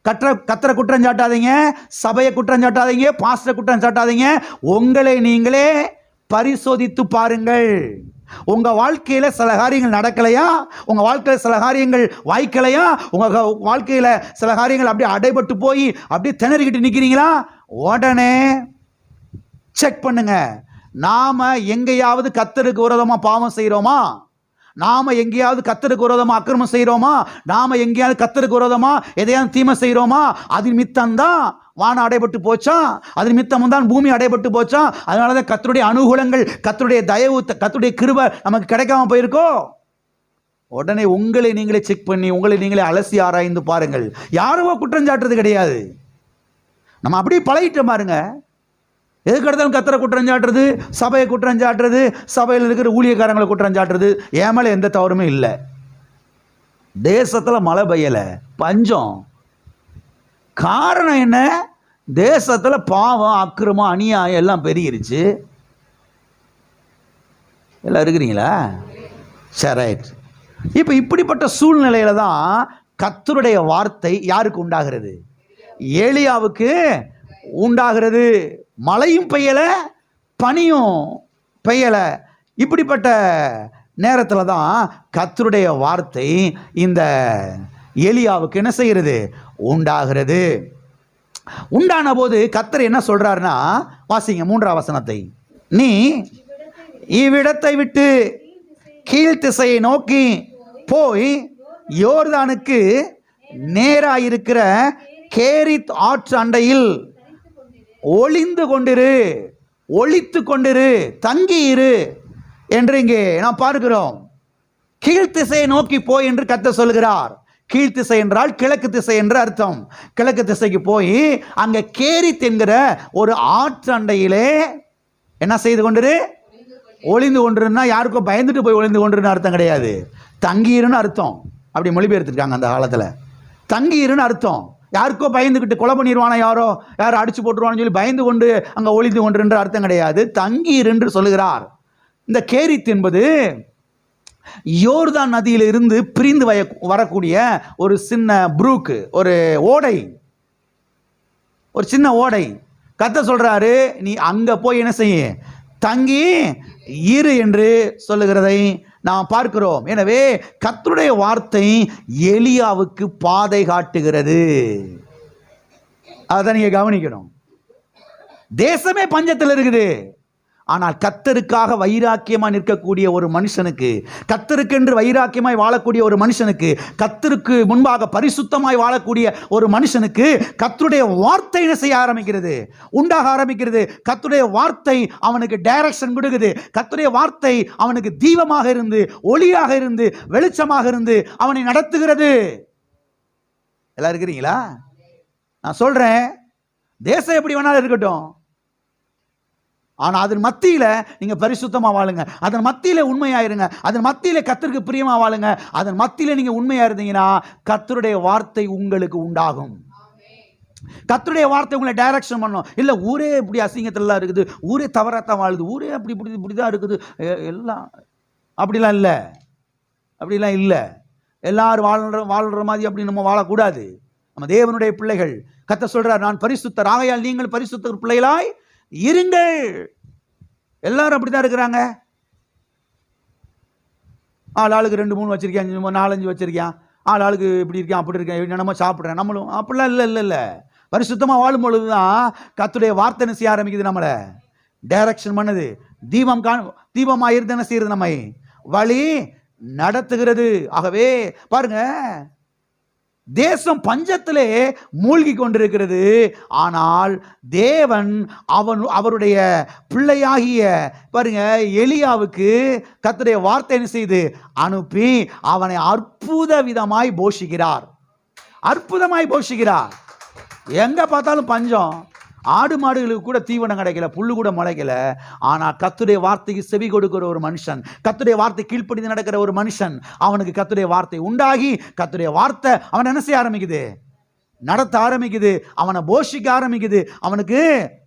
கத்தரை குற்றம் சாட்டாதீங்க, சபையை குற்றம் சாட்டாதீங்க, பாஸ்டரை குற்றம் சாட்டாதீங்க. உங்களை நீங்களே பரிசோதித்து பாருங்கள். உங்க வாழ்க்கையில சில காரியங்கள் நடக்கலையா, உங்க வாழ்க்கையில சில காரியங்கள் வாய்க்கலையா, உங்க வாழ்க்கையில சில காரியங்கள் அப்படியே அடைபட்டு போய் அப்படியே திணறிக்கிட்டு நிற்கிறீங்களா, உடனே செக் பண்ணுங்க. நாம எங்கேயாவது கர்த்தருக்கு விரோதமா பாவம் செய்கிறோமா, நாம எங்கேயாவது கர்த்தருக்கு விரோதமா அக்கிரமம் செய்கிறோமா, நாம எங்கேயாவது கர்த்தருக்கு விரோதமா எதையாவது தீமை செய்கிறோமா, அதன் மித்தம்தான் வானம் அடைபட்டு போச்சா, அதன் மித்தம் தான் பூமி அடைபட்டு போச்சா. அதனால தான் கர்த்தருடைய அனுகூலங்கள், கர்த்தருடைய தயவு, கர்த்தருடைய கிருபை நமக்கு கிடைக்காம போயிருக்கோ. உடனே உங்களை நீங்களே செக் பண்ணி உங்களை நீங்களே அலசி ஆராய்ந்து பாருங்கள். யாரோ குற்றம் சாட்டுறது கிடையாது. நம்ம அப்படியே பழகிட்டோம் பாருங்க. எதுக்கு எடுத்தாலும் கர்த்தரை குற்றம் சாட்டுறது, சபையை குற்றம் சாட்டுறது, சபையில் இருக்கிற ஊழியக்காரங்களை குற்றம் சாட்டுறது. என் மேலே எந்த தவறுமே இல்லை. தேசத்தில் மழை பெய்யலை, பஞ்சம். காரணம் என்ன? தேசத்தில் பாவம் அக்கிரமம் அநியாயம் எல்லாம் பெருகிருச்சு. எல்லாம் இருக்கிறீங்களா? சரி, ரைட். இப்போ இப்படிப்பட்ட சூழ்நிலையில தான் கர்த்தருடைய வார்த்தை யாருக்கு உண்டாகிறது, ஏலியாவுக்கு உண்டாகிறது. மழையும் பெய்யலை, பனியும் பெய்யலை. இப்படிப்பட்ட நேரத்தில் தான் கர்த்தருடைய வார்த்தை இந்த எலியாவுக்கு என்ன செய்கிறது, உண்டாகிறது. உண்டான போது கர்த்தர் என்ன சொல்றாருன்னா, வாசிங்க 3ஆம் வசனத்தை. நீ இவ்விடத்தை விட்டு கீழ் திசையை நோக்கி போய் யோர்தானுக்கு நேராயிருக்கிற கேரித் ஆற்று அண்டையில் ஒளிந்து கொண்டிரு, ஒளித்து கொண்டிரு, தங்கியிரு என்று இங்கே நாம் பார்க்கிறோம். கீழ்த்திசையை நோக்கி போய் என்று கர்த்தர் சொல்கிறார். கீழ்த்திசை என்றால் கிழக்கு திசை என்று அர்த்தம். கிழக்கு திசைக்கு போய் அங்கே கேரித் என்கிற ஒரு ஆற்று அண்டையிலே என்ன செய்து கொண்டிரு, ஒளிந்து கொண்டிருந்தா யாருக்கும் பயந்துட்டு போய் ஒளிந்து கொண்டிருன்னு அர்த்தம் கிடையாது. தங்கியிருன்னு அர்த்தம். அப்படி மொழிபெயர்த்துருக்காங்க அந்த காலத்தில். தங்கியிருன்னு அர்த்தம். யாருக்கோ பயந்துக்கிட்டு கொலை பண்ணிடுவானா, யாரும் அடிச்சு போட்டுருவான்னு சொல்லி பயந்து கொண்டு அங்கே ஒளிந்து கொண்டு என்று அர்த்தம் கிடையாது. தங்கீர் என்று சொல்லுகிறார். இந்த கேரித் என்பது யோர்தான் நதியில இருந்து பிரிந்து வரக்கூடிய ஒரு சின்ன புரூக்கு, ஒரு ஓடை, ஒரு சின்ன ஓடை. கர்த்தர் சொல்றாரு, நீ அங்க போய் என்ன செய்ய, தங்கி இரு என்று சொல்லுகிறதை நாம் பார்க்கிறோம். எனவே கர்த்தருடைய வார்த்தை எலியாவுக்கு பாதை காட்டுகிறது. அதை நீங்க கவனிக்கணும். தேசமே பஞ்சத்தில் இருக்குது. ஆனால் கர்த்தருக்காக வைராக்கியமா நிற்கக்கூடிய ஒரு மனுஷனுக்கு, கர்த்தருக்கென்று வைராக்கியமாய் வாழக்கூடிய ஒரு மனுஷனுக்கு, கர்த்தருக்கு முன்பாக பரிசுத்தமாய் வாழக்கூடிய ஒரு மனுஷனுக்கு கர்த்தருடைய வார்த்தை என்ன செய்ய ஆரம்பிக்கிறது, உண்டாக ஆரம்பிக்கிறது. கர்த்தருடைய வார்த்தை அவனுக்கு டைரக்ஷன் கொடுக்குது. கர்த்தருடைய வார்த்தை அவனுக்கு தீபமாக இருந்து, ஒளியாக இருந்து, வெளிச்சமாக இருந்து அவனை நடத்துகிறது. எல்லாம் இருக்கிறீங்களா? நான் சொல்றேன், தேசம் எப்படி வேணாலும் இருக்கட்டும், ஆனால் அதன் மத்தியில் நீங்கள் பரிசுத்தமாக வாழுங்க, அதன் மத்தியில் உண்மையாயிருங்க, அதன் மத்தியில் கர்த்தருக்கு பிரியமாக வாழுங்க. அதன் மத்தியில் நீங்கள் உண்மையாக இருந்தீங்கன்னா கர்த்தருடைய வார்த்தை உங்களுக்கு உண்டாகும். கர்த்தருடைய வார்த்தை உங்களை டைரக்ஷன் பண்ணும். இல்லை ஊரே இப்படி அசிங்கத்திலாம் இருக்குது, ஊரே தவறாத்தான் வாழுது, ஊரே இப்படி தான் இருக்குது, எல்லாம் அப்படிலாம் இல்லை, அப்படிலாம் இல்லை. எல்லாரும் வாழ்கிற மாதிரி அப்படி நம்ம வாழக்கூடாது. நம்ம தேவனுடைய பிள்ளைகள். கர்த்தர் சொல்கிறார், நான் பரிசுத்தர், ஆகையால் நீங்கள் பரிசுத்தர் பிள்ளைகளாய் இருங்கள். எல்லாரும் அப்படித்தான் இருக்கிறாங்க. ஆளுக்கு 2-3 வச்சிருக்கேன், 4-5 வச்சிருக்கேன், ஆளுக்கு இப்படி இருக்கேன், அப்படி இருக்கேன், நம்ம சாப்பிட்றேன். நம்மளும் அப்படிலாம் இல்லை. பரிசுத்தமாக வாழும் பொழுது தான் கர்த்தருடைய வார்த்தை செய்ய ஆரம்பிக்குது, நம்மளை டைரக்ஷன் பண்ணுது. தீபமாக இருந்து என்ன செய்யறது, நம்மை வழி நடத்துகிறது. ஆகவே பாருங்க, தேசம் பஞ்சத்திலே மூழ்கி கொண்டிருக்கிறது. ஆனால் தேவன் அவருடைய பிள்ளையாகிய பாருங்க எலியாவுக்கு கர்த்தருடைய வார்த்தை என்ன செய்து அனுப்பி அவனை அற்புத விதமாய் போஷிக்கிறார். அற்புதமாய் போஷிக்கிறார். எங்க பார்த்தாலும் பஞ்சம், ஆடு மாடுகளுக்கு கூட தீவனம் கிடைக்கல, புல்லு கூட முளைக்கல. ஆனால் கர்த்தருடைய வார்த்தைக்கு செவி கொடுக்கிற ஒரு மனுஷன், கர்த்தருடைய வார்த்தை கீழ்ப்படிந்து நடக்கிற ஒரு மனுஷன், அவனுக்கு கர்த்தருடைய வார்த்தை உண்டாகி கர்த்தருடைய வார்த்தை அவன் என்ன செய்ய ஆரம்பிக்குது, நடத்த ஆரம்பிக்குது, அவனை போஷிக்க ஆரம்பிக்குது. அவனுக்கு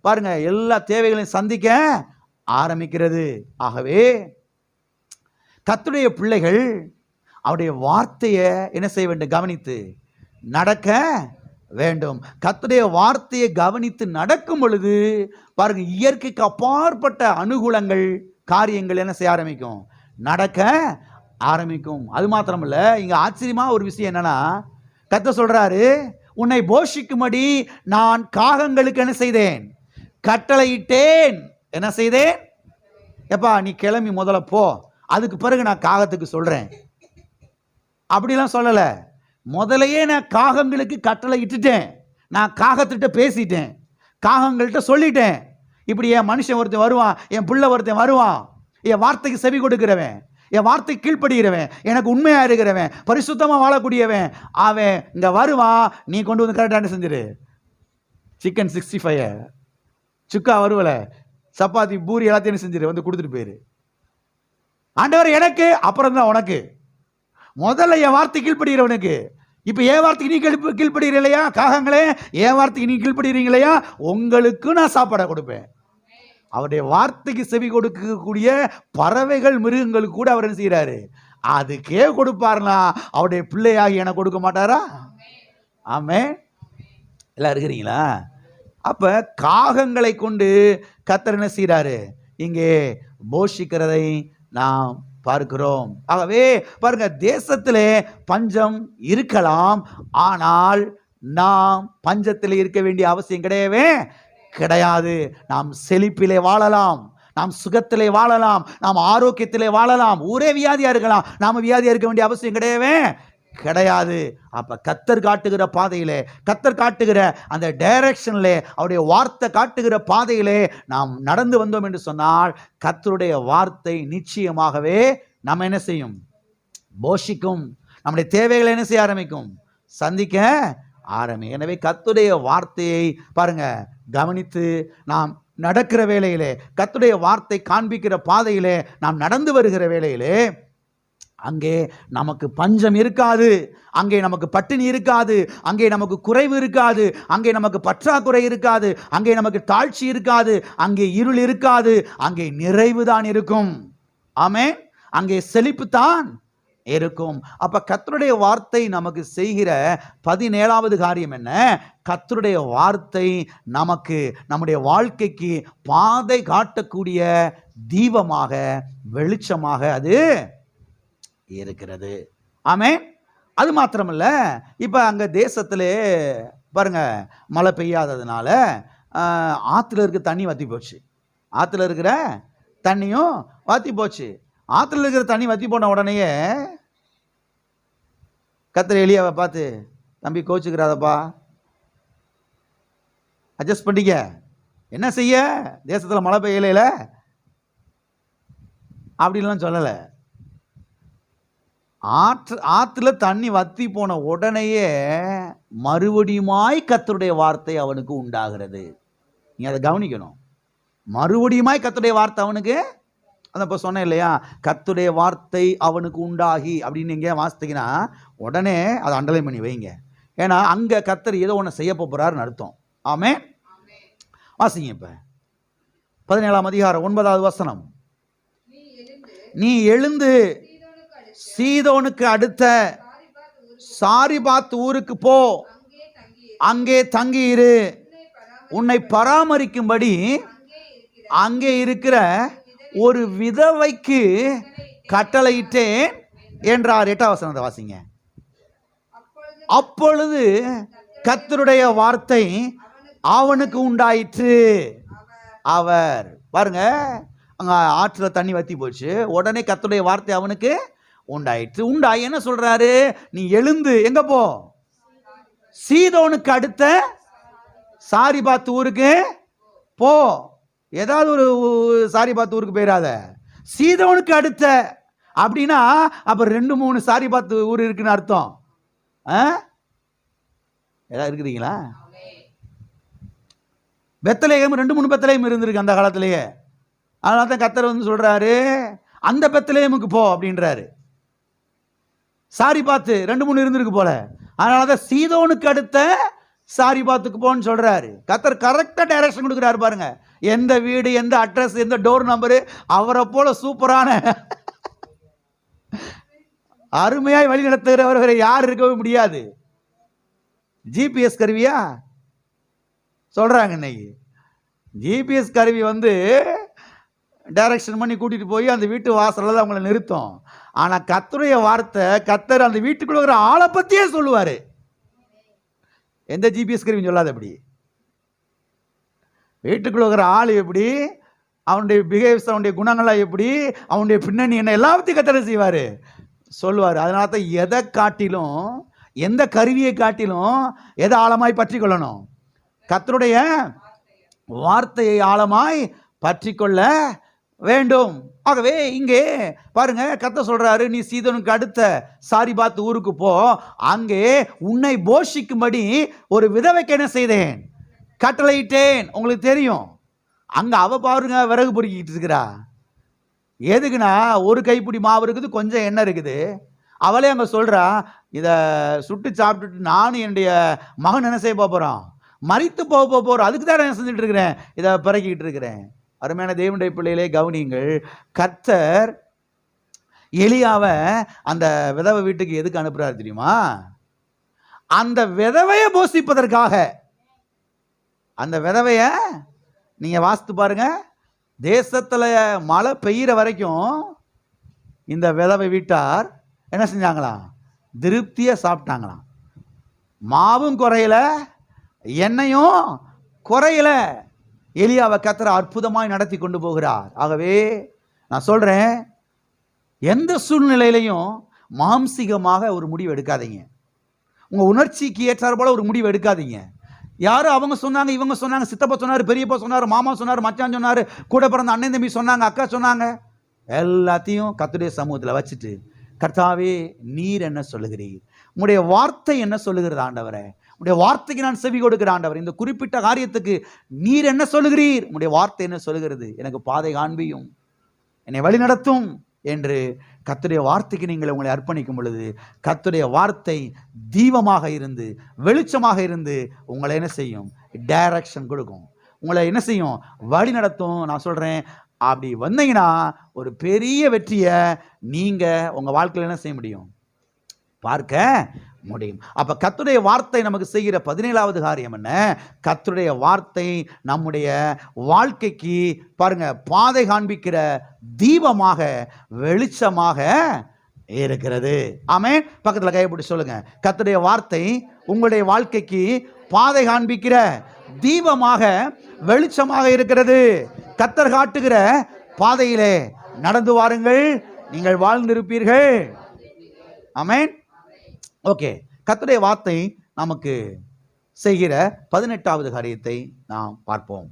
பாருங்க எல்லா தேவைகளையும் சந்திக்க ஆரம்பிக்கிறது. ஆகவே கர்த்தருடைய பிள்ளைகள் அவருடைய வார்த்தையை என்ன செய்ய வேண்டும், கவனித்து நடக்க வேண்டும். கர்த்தருடைய வார்த்தையை கவனித்து நடக்கும் பொழுது பாருங்க, இயற்கைக்கு அப்பாற்பட்ட அனுகூலங்கள், காரியங்கள் என்ன செய்ய ஆரம்பிக்கும், நடக்க ஆரம்பிக்கும். அது மாத்திரமல்ல, இங்க ஆச்சரியமா ஒரு விஷயம் என்னன்னா, கர்த்தர் சொல்றாரு, உன்னை போஷிக்கும்படி நான் காகங்களுக்கு என்ன செய்தேன், கட்டளையிட்டேன். என்ன செய்தேன்? எப்பா நீ கிளம்பி முதல்ல போ, அதுக்கு பிறகு நான் காகத்துக்கு சொல்றேன் அப்படிலாம் சொல்லல. முதலையே நான் காகங்களுக்கு கட்டளை இட்டுட்டேன், நான் காகத்திட்ட பேசிட்டேன், காகங்கள்கிட்ட சொல்லிட்டேன். இப்படி என் மனுஷன் ஒருத்தன் வருவான், என் பிள்ளை ஒருத்தன் வருவான், என் வார்த்தைக்கு செவி கொடுக்கிறவன், என் வார்த்தைக்கு கீழ்ப்படுகிறவன், எனக்கு உண்மையா இருக்கிறவன், பரிசுத்தமாக வாழக்கூடியவன், அவன் இங்கே வருவான். நீ கொண்டு வந்து கரெக்டாக செஞ்சிரு. சிக்கன் 65 சுக்கா வருவல, சப்பாத்தி பூரி எல்லாத்தையும் செஞ்சிரு, வந்து கொடுத்துட்டு போயிரு. ஆண்டவர் எனக்கு அப்புறம் தான் உனக்கு. முதல்ல என் வார்த்தை கீழ்ப்படுகிறவனுக்கு. இப்போ என் வார்த்தைக்கு நீ கீழ்ப்படுகிற இல்லையா காகங்களே, என் வார்த்தைக்கு நீ கீழ்ப்படுகிறீங்க இல்லையா, உங்களுக்கு நான் சாப்பாடை கொடுப்பேன். அவருடைய வார்த்தைக்கு செவி கொடுக்கக்கூடிய பறவைகள், மிருகங்களுக்கு கூட அவர் என்ன செய்யறாரு, அதுக்கே கொடுப்பாருனா அவருடைய பிள்ளையாகி எனக்கு கொடுக்க மாட்டாரா? ஆமே, எல்லாம் இருக்கிறீங்களா? அப்ப காகங்களை கொண்டு கர்த்தர் என்ன செய்யறாரு, இங்கே போஷிக்கிறதை நாம் பார்க்கிறோம். ஆகவே பாருங்க, தேசத்திலே பஞ்சம் இருக்கலாம், ஆனால் நாம் பஞ்சத்தில் இருக்க வேண்டிய அவசியம் கிடையவே கிடையாது. நாம் செழிப்பிலே வாழலாம், நாம் சுகத்திலே வாழலாம், நாம் ஆரோக்கியத்திலே வாழலாம். ஊரே வியாதியா இருக்கலாம், நாம வியாதியா இருக்க வேண்டிய அவசியம் கிடையவே கிடையாது. அப்ப கர்த்தர் காட்டுகிற பாதையிலே, கர்த்தர் காட்டுகிற அந்த டைரக்ஷன்ல, அவருடைய வார்த்தை காட்டுகிற பாதையிலே நாம் நடந்து வந்தோம் என்று சொன்னால் கர்த்தருடைய வார்த்தை நிச்சயமாகவே நம்ம என்ன செய்யும், போஷிக்கும். நம்முடைய தேவைகளை என்ன செய்ய ஆரம்பிக்கும், சந்திக்க ஆரம்பி. எனவே கர்த்தருடைய வார்த்தையை பாருங்க கவனித்து நாம் நடக்கிற வேளையிலே, கர்த்தருடைய வார்த்தை காண்பிக்கிற பாதையிலே நாம் நடந்து வருகிற வேளையிலே அங்கே நமக்கு பஞ்சம் இருக்காது, அங்கே நமக்கு பட்டினி இருக்காது, அங்கே நமக்கு குறைவு இருக்காது, அங்கே நமக்கு பற்றாக்குறை இருக்காது, அங்கே நமக்கு தாழ்ச்சி இருக்காது, அங்கே இருள் இருக்காது, அங்கே நிறைவு தான் இருக்கும். ஆமென். அங்கே செழிப்பு தான் இருக்கும். அப்ப கர்த்தருடைய வார்த்தை நமக்கு செய்கிற 17வது காரியம் என்ன? கர்த்தருடைய வார்த்தை நமக்கு நம்முடைய வாழ்க்கைக்கு பாதை காட்டக்கூடிய தீபமாக, வெளிச்சமாக அது இருக்கிறது. ஆமென். அது மாத்திரமல்ல, இப்போ அங்கே தேசத்திலே பாருங்க, மழை பெய்யாததுனால ஆற்றுல இருக்க தண்ணி வற்றி போச்சு. ஆற்றுல இருக்கிற தண்ணியும் வற்றி போச்சு. ஆற்றுல இருக்கிற தண்ணி வற்றி போன உடனேயே கர்த்தர் எலியாவை பார்த்து, தம்பி கோச்சுக்கிறாதப்பா, அட்ஜஸ்ட் பண்ணிக்க, என்ன செய்ய, தேசத்தில் மழை பெய்யல அப்படின்லாம் சொல்லலை. ஆற்றுல தண்ணி வத்தி போன உடனேயே மறுபடியுமாய் கர்த்தருடைய வார்த்தை அவனுக்கு உண்டாகிறது. நீ அதை கவனிக்கணும். மறுபடியுமாய் கர்த்தருடைய வார்த்தை அவனுக்கு, அதை இப்போ சொன்னேன் இல்லையா, கர்த்தருடைய வார்த்தை அவனுக்கு உண்டாகி அப்படின்னு நீங்க வாசித்தீங்கன்னா உடனே அதை அண்டர்லைன் பண்ணி வைங்க. ஏன்னா அங்கே கர்த்தர் ஏதோ ஒன்று செய்ய போகிறாருன்னு அர்த்தம். ஆமென். வாசிங்க இப்ப 17ஆம் அதிகாரம் 9வது வசனம். நீ எழுந்து சீதோனுக்கு அடுத்த சாரிபாத் ஊருக்கு போ, அங்கே தங்கியிரு, உன்னை பராமரிக்கும்படி அங்கே இருக்கிற ஒரு விதவைக்கு கட்டளையிட்டேன் என்றார். 8ஆம் வசனத்தை வாசிங்க. அப்பொழுது கர்த்தருடைய வார்த்தை அவனுக்கு உண்டாயிற்று. அவர் பாருங்க, அங்க ஆற்றுல தண்ணி வத்தி போச்சு, உடனே கர்த்தருடைய வார்த்தை அவனுக்கு உண்டாயிற்று. உண்டாய் என்ன சொல்றாரு? நீ எழுந்து எங்க போ, சீதோனுக்கு அடுத்த சாரிபாத் ஊருக்கு போ. ஏதாவது ஒரு சாரிபாத் ஊருக்கு போயிடாத, சீதோனுக்கு அடுத்த அப்படின்னா அப்ப 2-3 சாரிபாத் ஊர் இருக்குன்னு அர்த்தம். ஏதாவது இருக்கிறீங்களா? பெத்லகேம் 2-3 பெத்லகேம் இருந்திருக்கு அந்த காலத்திலேயே. அதனால தான் கர்த்தர் வந்து சொல்றாரு, அந்த பெத்லகேமுக்கு போ அப்படின்றாரு. சாரிபாத்து 2-3 இருந்திருக்கு போல, அதனால தான் சீதோனுக்கு அடுத்த சாரிபாத்துக்கு போன்னு சொல்றாரு. கர்த்தர் கரெக்டா டைரக்ஷன் கொடுக்குறாரு பாருங்க. எந்த வீடு, எந்த அட்ரஸ், எந்த டோர் நம்பரு, அவரை போல சூப்பரான அருமையாய் வழி நடத்துகிறவரை யார் இருக்கவே முடியாது. ஜிபிஎஸ் கருவியா சொல்றாங்க இன்னைக்கு. ஜிபிஎஸ் கருவி வந்து டைரக்ஷன் பண்ணி கூட்டிட்டு போய் அந்த வீட்டு வாசல்ல தான் அவங்களை நிறுத்தும். ஆனா கர்த்தருடைய வார்த்தை, கர்த்தர் அந்த வீட்டுக்குள்ள இருக்கிற ஆளை பத்தியே சொல்லுவாரு. எந்த ஜிபிஎஸ் கருவி சொல்லாது. அப்படி வீட்டுக்குள்ள இருக்கிற ஆள் எப்படி, அவனுடைய பிஹேவியர்ஸ், அவனுடைய குணங்கள்லாம் எப்படி, அவனுடைய பின்னணி என்ன, எல்லாத்தையும் கர்த்தர் செய்வாரு, சொல்லுவார். அதனால தான் எதை காட்டிலும், எந்த கருவியை காட்டிலும் எதை ஆழமாய் பற்றி கொள்ளணும்? கர்த்தருடைய வார்த்தையை ஆழமாய் பற்றி கொள்ள வேண்டும். ஆகவே இங்கே பாருங்க, கர்த்தர் சொல்றாரு, நீ சீதோனுக்கு அடுத்த சாரிபாத் ஊருக்கு போ, அங்கே உன்னை போஷிக்கும்படி ஒரு விதவைக்கு என்ன செய்தேன், கட்டளையிட்டேன். உங்களுக்கு தெரியும், அங்க அவ பாருங்க விறகு பொறுக்கிட்டு இருக்கிறா. எதுக்குன்னா ஒரு கைப்பிடி மாவு இருக்குது, கொஞ்சம் எண்ணெய் இருக்குது. அவளே அங்க சொல்றா, இதை சுட்டு சாப்பிட்டுட்டு நானும் என்னுடைய மகன் என்ன செய்ய போறோம், மரித்து போக போறோம், அதுக்கு தான் என்ன செஞ்சுட்டு இருக்கிறேன், இதை பிறக்கிட்டு இருக்கிறேன். அருமையான தேவனுடைய பிள்ளைகளே கவனியுங்கள். கர்த்தர் எலியாவை அந்த விதவை வீட்டுக்கு எதுக்கு அனுப்புறாரு தெரியுமா? அந்த விதவையை போஷிப்பதற்காக. அந்த விதவைய நீங்க வாசித்து பாருங்க, தேசத்துல மழை பெய்கிற வரைக்கும் இந்த விதவை வீட்டார் என்ன செஞ்சாங்களாம், திருப்தியா சாப்பிட்டாங்களாம். மாவும் குறையல, எண்ணெயும் குறையல. எலியாவை கர்த்தர் அற்புதமாய் நடத்தி கொண்டு போகிறார். ஆகவே நான் சொல்றேன், எந்த சூழ்நிலையிலையும் மாம்சீகமாக ஒரு முடிவு எடுக்காதீங்க. உங்க உணர்ச்சிக்கு ஏற்றார் போல ஒரு முடிவு எடுக்காதீங்க. யாரும் அவங்க சொன்னாங்க, இவங்க சொன்னாங்க, சித்தப்பா சொன்னார், பெரியப்பா சொன்னார், மாமா சொன்னார், மச்சான் சொன்னார், கூட பிறந்த அண்ணன் தம்பி சொன்னாங்க, அக்கா சொன்னாங்க, எல்லாத்தையும் கர்த்தருடைய சமூகத்தில் வச்சுட்டு, கர்த்தாவே நீர் என்ன சொல்லுகிறீர், உங்களுடைய வார்த்தை என்ன சொல்லுகிறது ஆண்டவரே, உடைய வார்த்தைக்கு நான் செவி கொடுக்கிற ஆண்டவர், இந்த குறிப்பிட்ட காரியத்துக்கு நீர் என்ன சொல்லுகிறீர், உடைய வார்த்தை என்ன சொல்லுகிறது, எனக்கு பாதை காண்பியும், என்னை வழி நடத்தும் என்று கர்த்தருடைய வார்த்தைக்கு நீங்கள் உங்களை அர்ப்பணிக்கும் பொழுது கர்த்தருடைய வார்த்தை தீபமாக இருந்து வெளிச்சமாக இருந்து உங்களை என்ன செய்யும்? டைரக்ஷன் கொடுக்கும், உங்களை என்ன செய்யும்? வழி நடத்தும். நான் சொல்கிறேன், அப்படி வந்தீங்கன்னா ஒரு பெரிய வெற்றியை நீங்கள் உங்கள் வாழ்க்கையில் என்ன செய்ய முடியும்? பார்க்க முடியும். அப்ப கர்த்தருடைய வார்த்தை நமக்கு செய்கிற 17வது காரியம் என்ன? கர்த்தருடைய வார்த்தை நம்முடைய வாழ்க்கைக்கு பாருங்க பாதை காண்பிக்கிற தீபமாக வெளிச்சமாக இருக்கிறது. ஆமென். பக்கத்துல கையை பிடிச்சு சொல்லுங்க, கர்த்தருடைய வார்த்தை உங்களுடைய வாழ்க்கைக்கு பாதை காண்பிக்கிற தீபமாக வெளிச்சமாக இருக்கிறது. கர்த்தர் காட்டுகிற பாதையிலே நடந்து வாருங்கள், நீங்கள் வாழ்ந்திருப்பீர்கள். ஆமென். ஓகே, கர்த்தருடைய வார்த்தை நமக்கு செய்கிற 18வது காரியத்தை நாம் பார்ப்போம்.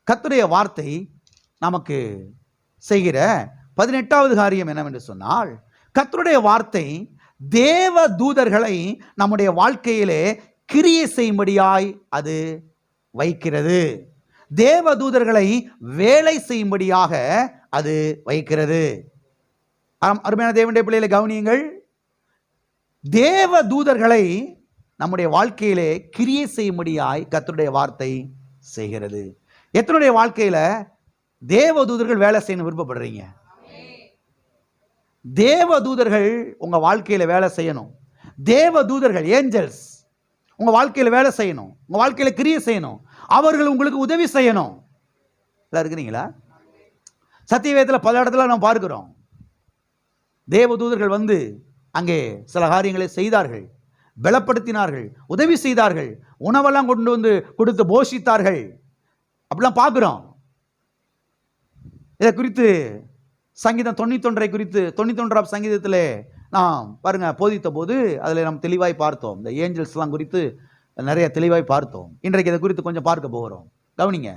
கர்த்தருடைய வார்த்தை நமக்கு செய்கிற 18வது காரியம் என்னவென்று சொன்னால், கர்த்தருடைய வார்த்தை தேவ தூதர்களை நம்முடைய வாழ்க்கையிலே கிரியை செய்யும்படியாய் அது வைக்கிறது. தேவ தூதர்களை வேலை செய்யும்படியாக அது வைக்கிறது. அருமையான தேவனுடைய பிள்ளைகளை கவனியுங்கள், தேவ தூதர்களை நம்முடைய வாழ்க்கையிலே கிரியை செய்யும்படியாய் கர்த்தருடைய வார்த்தை செய்கிறது. எத்தனுடைய வாழ்க்கையில தேவ தூதர்கள் வேலை செய்யணும் விருப்பப்படுறீங்க? தேவ தூதர்கள் உங்க வாழ்க்கையில வேலை செய்யணும். தேவ தூதர்கள் ஏஞ்சல்ஸ் உங்க வாழ்க்கையில வேலை செய்யணும், உங்க வாழ்க்கையில கிரியை செய்யணும், அவர்கள் உங்களுக்கு உதவி செய்யணும். இருக்கிறீங்களா? சத்தியவேதத்தில் பல இடத்துல நாம் பார்க்கிறோம், தேவ தூதர்கள் வந்து அங்கே சில காரியங்களை செய்தார்கள், பலப்படுத்தினார்கள், உதவி செய்தார்கள், உணவெல்லாம் கொண்டு வந்து கொடுத்து போஷித்தார்கள். அப்படிலாம் பார்க்கிறோம். இதை குறித்து சங்கீதம் 91 குறித்து 91ஆம் சங்கீதத்தில் நாம் பாருங்க போதித்த போது அதில் நாம் தெளிவாய் பார்த்தோம். இந்த ஏஞ்சல்ஸ்லாம் குறித்து நிறைய தெளிவாய் பார்த்தோம். இன்றைக்கு இதை குறித்து கொஞ்சம் பார்க்க போகிறோம். கவனிங்க,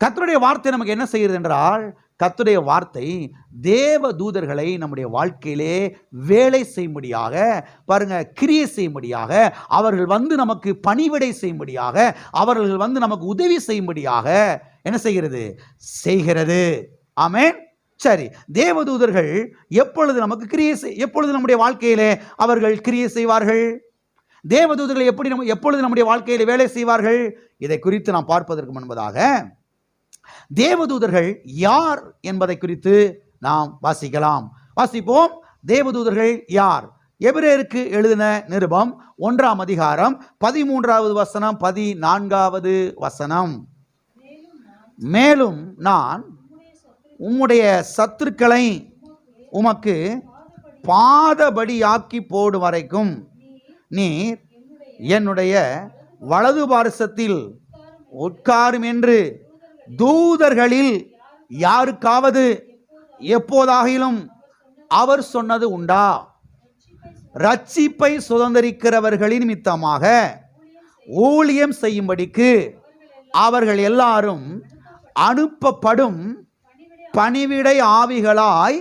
கர்த்தருடைய வார்த்தை நமக்கு என்ன செய்கிறது என்றால், கர்த்தருடைய வார்த்தை தேவ தூதர்களை நம்முடைய வாழ்க்கையிலே வேலை செய்யும்படியாக பாருங்க கிரியை செய்யும்படியாக, அவர்கள் வந்து நமக்கு பணிவிடை செய்யும்படியாக, அவர்கள் வந்து நமக்கு உதவி செய்யும்படியாக என்ன செய்கிறது? செய்கிறது. ஆமென். சரி, தேவதூதர்கள் எப்பொழுது நமக்கு எப்பொழுது நம்முடைய வாழ்க்கையிலே அவர்கள் கிரியை செய்வார்கள்? தேவதூதர்கள் எப்பொழுது நம்முடைய வாழ்க்கையிலே வேலை செய்வார்கள்? இதை குறித்து நாம் பார்ப்பதற்கு முன்பதாக தேவதூதர்கள் யார் என்பதை குறித்து நாம் வாசிப்போம். தேவதூதர்கள் யார்? எபிரேயருக்கு எழுதின நிருபம் 1ஆம் அதிகாரம் 13வது வசனம் 14வது வசனம். மேலும் நான் உம்முடைய சத்துருக்களை உமக்கு பாதபடியாக்கி போடும் வரைக்கும் நீர் என்னுடைய வலது பார்சத்தில் உட்காரும் என்று தூதர்களில் யாருக்காவது எப்போதாகிலும் அவர் சொன்னது உண்டா? ரட்சிப்பை சுதந்தரிக்கிறவர்களின் நிமித்தமாக ஊழியம் செய்யும்படிக்கு அவர்கள் எல்லாரும் அனுப்பப்படும் பணிவிடை ஆவிகளாய்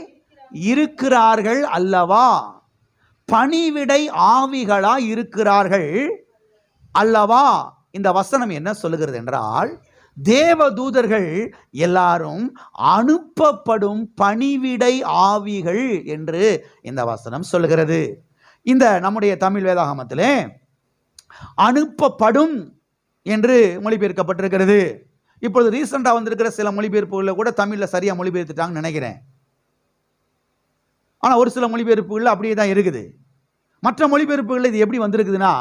இருக்கிறார்கள் அல்லவா? பணிவிடை ஆவிகளாய் இருக்கிறார்கள் அல்லவா? இந்த வசனம் என்ன சொல்லுகிறது என்றால், தேவதூதர்கள் எல்லாரும் அனுப்பப்படும் பணிவிடை ஆவிகள் என்று இந்த வசனம் சொல்லுகிறது. இந்த நம்முடைய தமிழ் வேதாகமத்திலே அனுப்பப்படும் என்று மொழிபெயர்க்கப்பட்டிருக்கிறது. இப்பொழுது ரீசெண்டாக வந்திருக்கிற சில மொழிபெயர்ப்புகளில் கூட தமிழில் சரியாக மொழிபெயர்த்துட்டாங்கன்னு நினைக்கிறேன். ஆனால் ஒரு சில மொழிபெயர்ப்புகளில் அப்படியே தான் இருக்குது. மற்ற மொழிபெயர்ப்புகளில் இது எப்படி வந்திருக்குதுன்னா,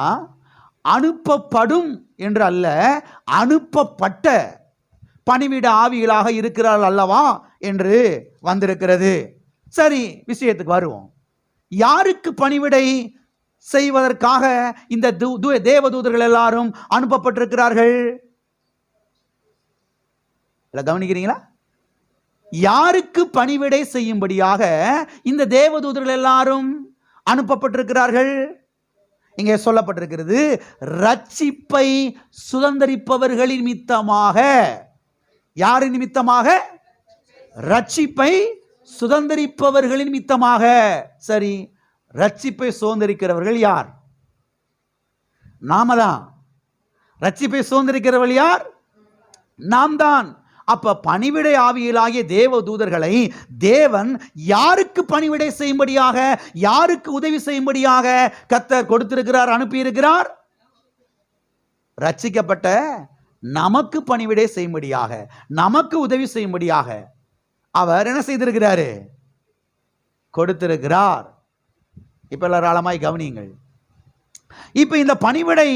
அனுப்பப்படும் என்று அல்ல, அனுப்பப்பட்ட பணிவிட ஆவிகளாக இருக்கிறார்கள் அல்லவா என்று வந்திருக்கிறது. சரி, விஷயத்துக்கு வருவோம். யாருக்கு பணிவிடை செய்வதற்காக இந்த தேவதூதர்கள் எல்லாரும் அனுப்பப்பட்டிருக்கிறார்கள்? கவனிக்கிறீங்களா? யாருக்கு பணிவிடை செய்யும்படியாக இந்த தேவதூதர்கள் எல்லாரும் அனுப்பப்பட்டிருக்கிறார்கள்? இங்கே சொல்லப்பட்டிருக்கிறது, ரட்சிப்பை சுதந்தரிப்பவர்களின் நிமித்தமாக. யாரின் நிமித்தமாக? ரட்சிப்பை சுதந்தரிப்பவர்களின் நிமித்தமாக. சரி, ரட்சிப்பை சுதந்தரிக்கிறவர்கள் யார்? நாம தான். ரட்சிப்பை சுதந்தரிக்கிறவர்கள் யார்? நாம் தான். அப்ப பணிவிடை ஆவியலாகிய தேவ தூதர்களை தேவன் யாருக்கு பணிவிடை செய்யும்படியாக, யாருக்கு உதவி செய்யும்படியாக கர்த்தர் கொடுத்திருக்கிறார், அனுப்பியிருக்கிறார்? ரட்சிக்கப்பட்ட நமக்கு பணிவிடை செய்யும்படியாக, நமக்கு உதவி செய்யும்படியாக அவர் என்ன செய்திருக்கிறாரு? கொடுத்திருக்கிறார். இப்ப எல்லாரும் ஆழமாய் கவனியுங்கள். இப்ப இந்த பணிவிடை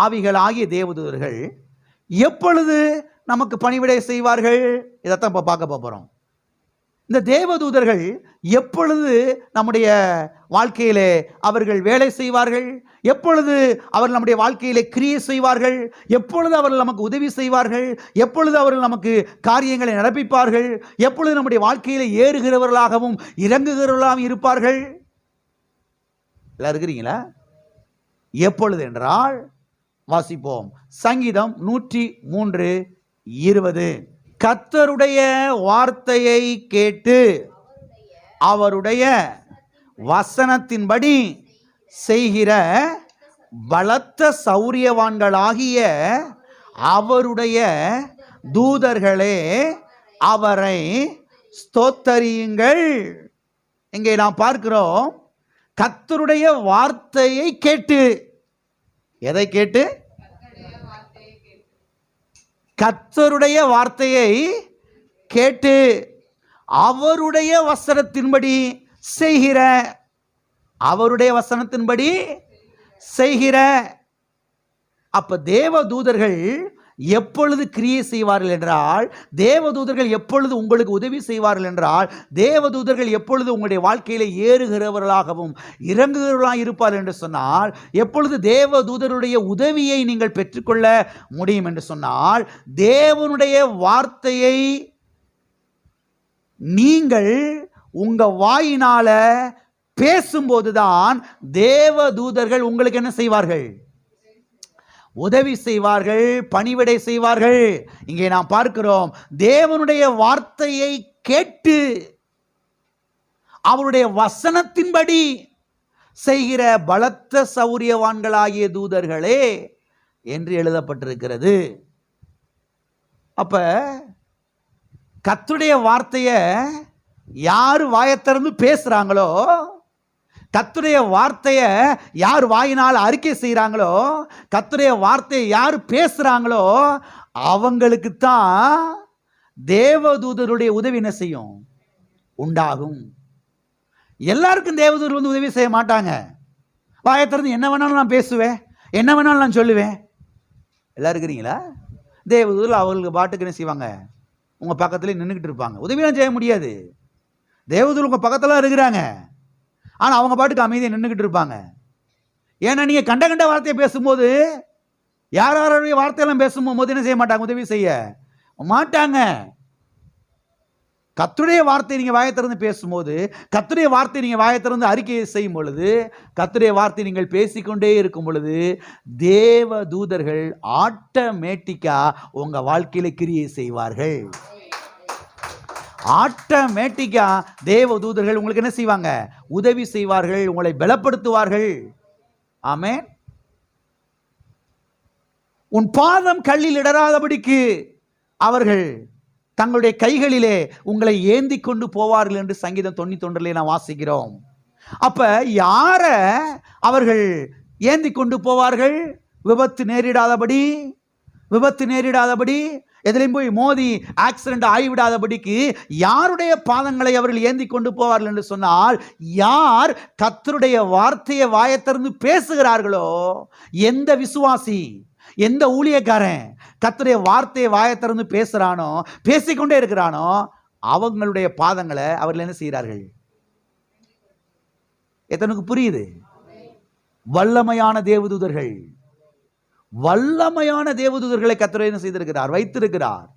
ஆவிகள் ஆகிய தேவதூதர்கள் எப்பொழுது நமக்கு பணிவிடை செய்வார்கள்? இதைத்தான் இப்ப பார்க்க போறோம். இந்த தேவதூதர்கள் எப்பொழுது நம்முடைய வாழ்க்கையிலே அவர்கள் வேலை செய்வார்கள்? எப்பொழுது அவர்கள் நம்முடைய வாழ்க்கையிலே கிரியை செய்வார்கள்? எப்பொழுது அவர்கள் நமக்கு உதவி செய்வார்கள்? எப்பொழுது அவர்கள் நமக்கு காரியங்களை நடப்பிப்பார்கள்? எப்பொழுது நம்முடைய வாழ்க்கையிலே ஏறுகிறவர்களாகவும் இறங்குகிறவர்களாகவும் இருப்பார்கள்? எல்லாம் இருக்கிறீங்களா? எப்பொழுது என்றால் வாசிப்போம். சங்கீதம் 103:20. கர்த்தருடைய வார்த்தையை கேட்டு அவருடைய வசனத்தின்படி செய்கிற பலத்த சௌரியவான்களாகிய அவருடைய தூதர்களே அவரை ஸ்தோத்தரியுங்கள். இங்கே நாம் பார்க்கிறோம், கர்த்தருடைய வார்த்தையை கேட்டு. எதை கேட்டு? கர்த்தருடைய வார்த்தையை கேட்டு அவருடைய வசனத்தின்படி செய்கிற, அவருடைய வசனத்தின்படி செய்கிற. அப்ப தேவ தூதர்கள் எப்பொழுது கிரியை செய்வார்கள் என்றால், தேவதூதர்கள் எப்பொழுது உங்களுக்கு உதவி செய்வார்கள் என்றால், தேவதூதர்கள் எப்பொழுது உங்களுடைய வாழ்க்கையில ஏறுகிறவர்களாகவும் இறங்குகிறவர்களாக இருப்பார்கள் என்று சொன்னால், எப்பொழுது தேவதூதருடைய உதவியை நீங்கள் பெற்றுக்கொள்ள முடியும் என்று சொன்னால், தேவனுடைய வார்த்தையை நீங்கள் உங்க வாயினால பேசும்போதுதான் தேவதூதர்கள் உங்களுக்கு என்ன செய்வார்கள்? உதவி செய்வார்கள், பணிவிடை செய்வார்கள். இங்கே நாம் பார்க்கிறோம், தேவனுடைய வார்த்தையை கேட்டு அவருடைய வசனத்தின்படி செய்கிற பலத்த சௌரியவான்களாகிய தூதர்களே என்று எழுதப்பட்டிருக்கிறது. அப்ப கர்த்தருடைய வார்த்தையை யார் வாயைத் திறந்து பேசுறாங்களோ, கர்த்தருடைய வார்த்தையை யார் வாயினால் அறிக்கை செய்கிறாங்களோ, கர்த்தருடைய வார்த்தையை யார் பேசுகிறாங்களோ அவங்களுக்கு தான் தேவதூதருடைய உதவி என்ன செய்யும்? உண்டாகும். எல்லாருக்கும் தேவதூதர் வந்து உதவி செய்ய மாட்டாங்க. வாயை திறந்து என்ன வேணாலும் நான் பேசுவேன், என்ன வேணாலும் நான் சொல்லுவேன். எல்லாம் இருக்கிறீங்களா? தேவதூதர் அவங்களுக்கு பாட்டுக்கு என்ன செய்வாங்க? உங்கள் பக்கத்துலேயே நின்றுக்கிட்டு இருப்பாங்க. உதவியெல்லாம் செய்ய முடியாது. தேவதூதர் உங்கள் பக்கத்தில் இருக்கிறாங்க, ஆனால் அவங்க பாட்டுக்கு அமைதியை நின்றுக்கிட்டு இருப்பாங்க. ஏன்னா நீங்கள் கண்ட கண்ட வார்த்தையை பேசும்போது, யாருடைய வார்த்தையெல்லாம் பேசும்போது என்ன செய்ய மாட்டாங்க? உதவி செய்ய மாட்டாங்க. கர்த்தருடைய வார்த்தை நீங்கள் வாயை திறந்து பேசும்போது, கர்த்தருடைய வார்த்தை நீங்கள் வாயை திறந்து அறிக்கையை செய்யும் பொழுது, கர்த்தருடைய வார்த்தை நீங்கள் பேசிக்கொண்டே இருக்கும் பொழுது, தேவ தூதர்கள் ஆட்டோமேட்டிக்கா உங்க வாழ்க்கையில கிரியை செய்வார்கள். ஆட்டோமேட்டிக்கா தேவ தூதர்கள் உங்களுக்கு என்ன செய்வாங்க? உதவி செய்வார்கள், உங்களை பலப்படுத்துவார்கள். ஆமென். உன் பாதம் கல்லில் இடராதபடிக்கு அவர்கள் தங்களுடைய கைகளிலே உங்களை ஏந்தி கொண்டு போவார்கள் என்று சங்கீதம் 91 நான் வாசிக்கிறோம். அப்ப யார அவர்கள் ஏந்தி கொண்டு போவார்கள்? விபத்து நேரிடாதபடி, விபத்து நேரிடாதபடி, எதிலையும் போய் மோதி ஆக்சிடென்ட் ஆகிவிடாதபடிக்கு யாருடைய பாதங்களை அவர்கள் ஏந்தி கொண்டு போவார்கள் என்று சொன்னால், யார் கர்த்தருடைய வார்த்தையை வாயை திறந்து பேசுகிறார்களோ, எந்த விசுவாசி, எந்த ஊழியக்காரன் கர்த்தருடைய வார்த்தையை வாயை திறந்து பேசுறானோ, பேசிக்கொண்டே இருக்கிறானோ, அவங்களுடைய பாதங்களை அவர்கள் என்ன செய்கிறார்கள்? எத்தனுக்கு புரியுது? வல்லமையான தேவதூதர்கள், வல்லமையான தேவதூதர்களை கர்த்தர் என்ன செய்திருக்கிறார்? வைத்திருக்கிறார்.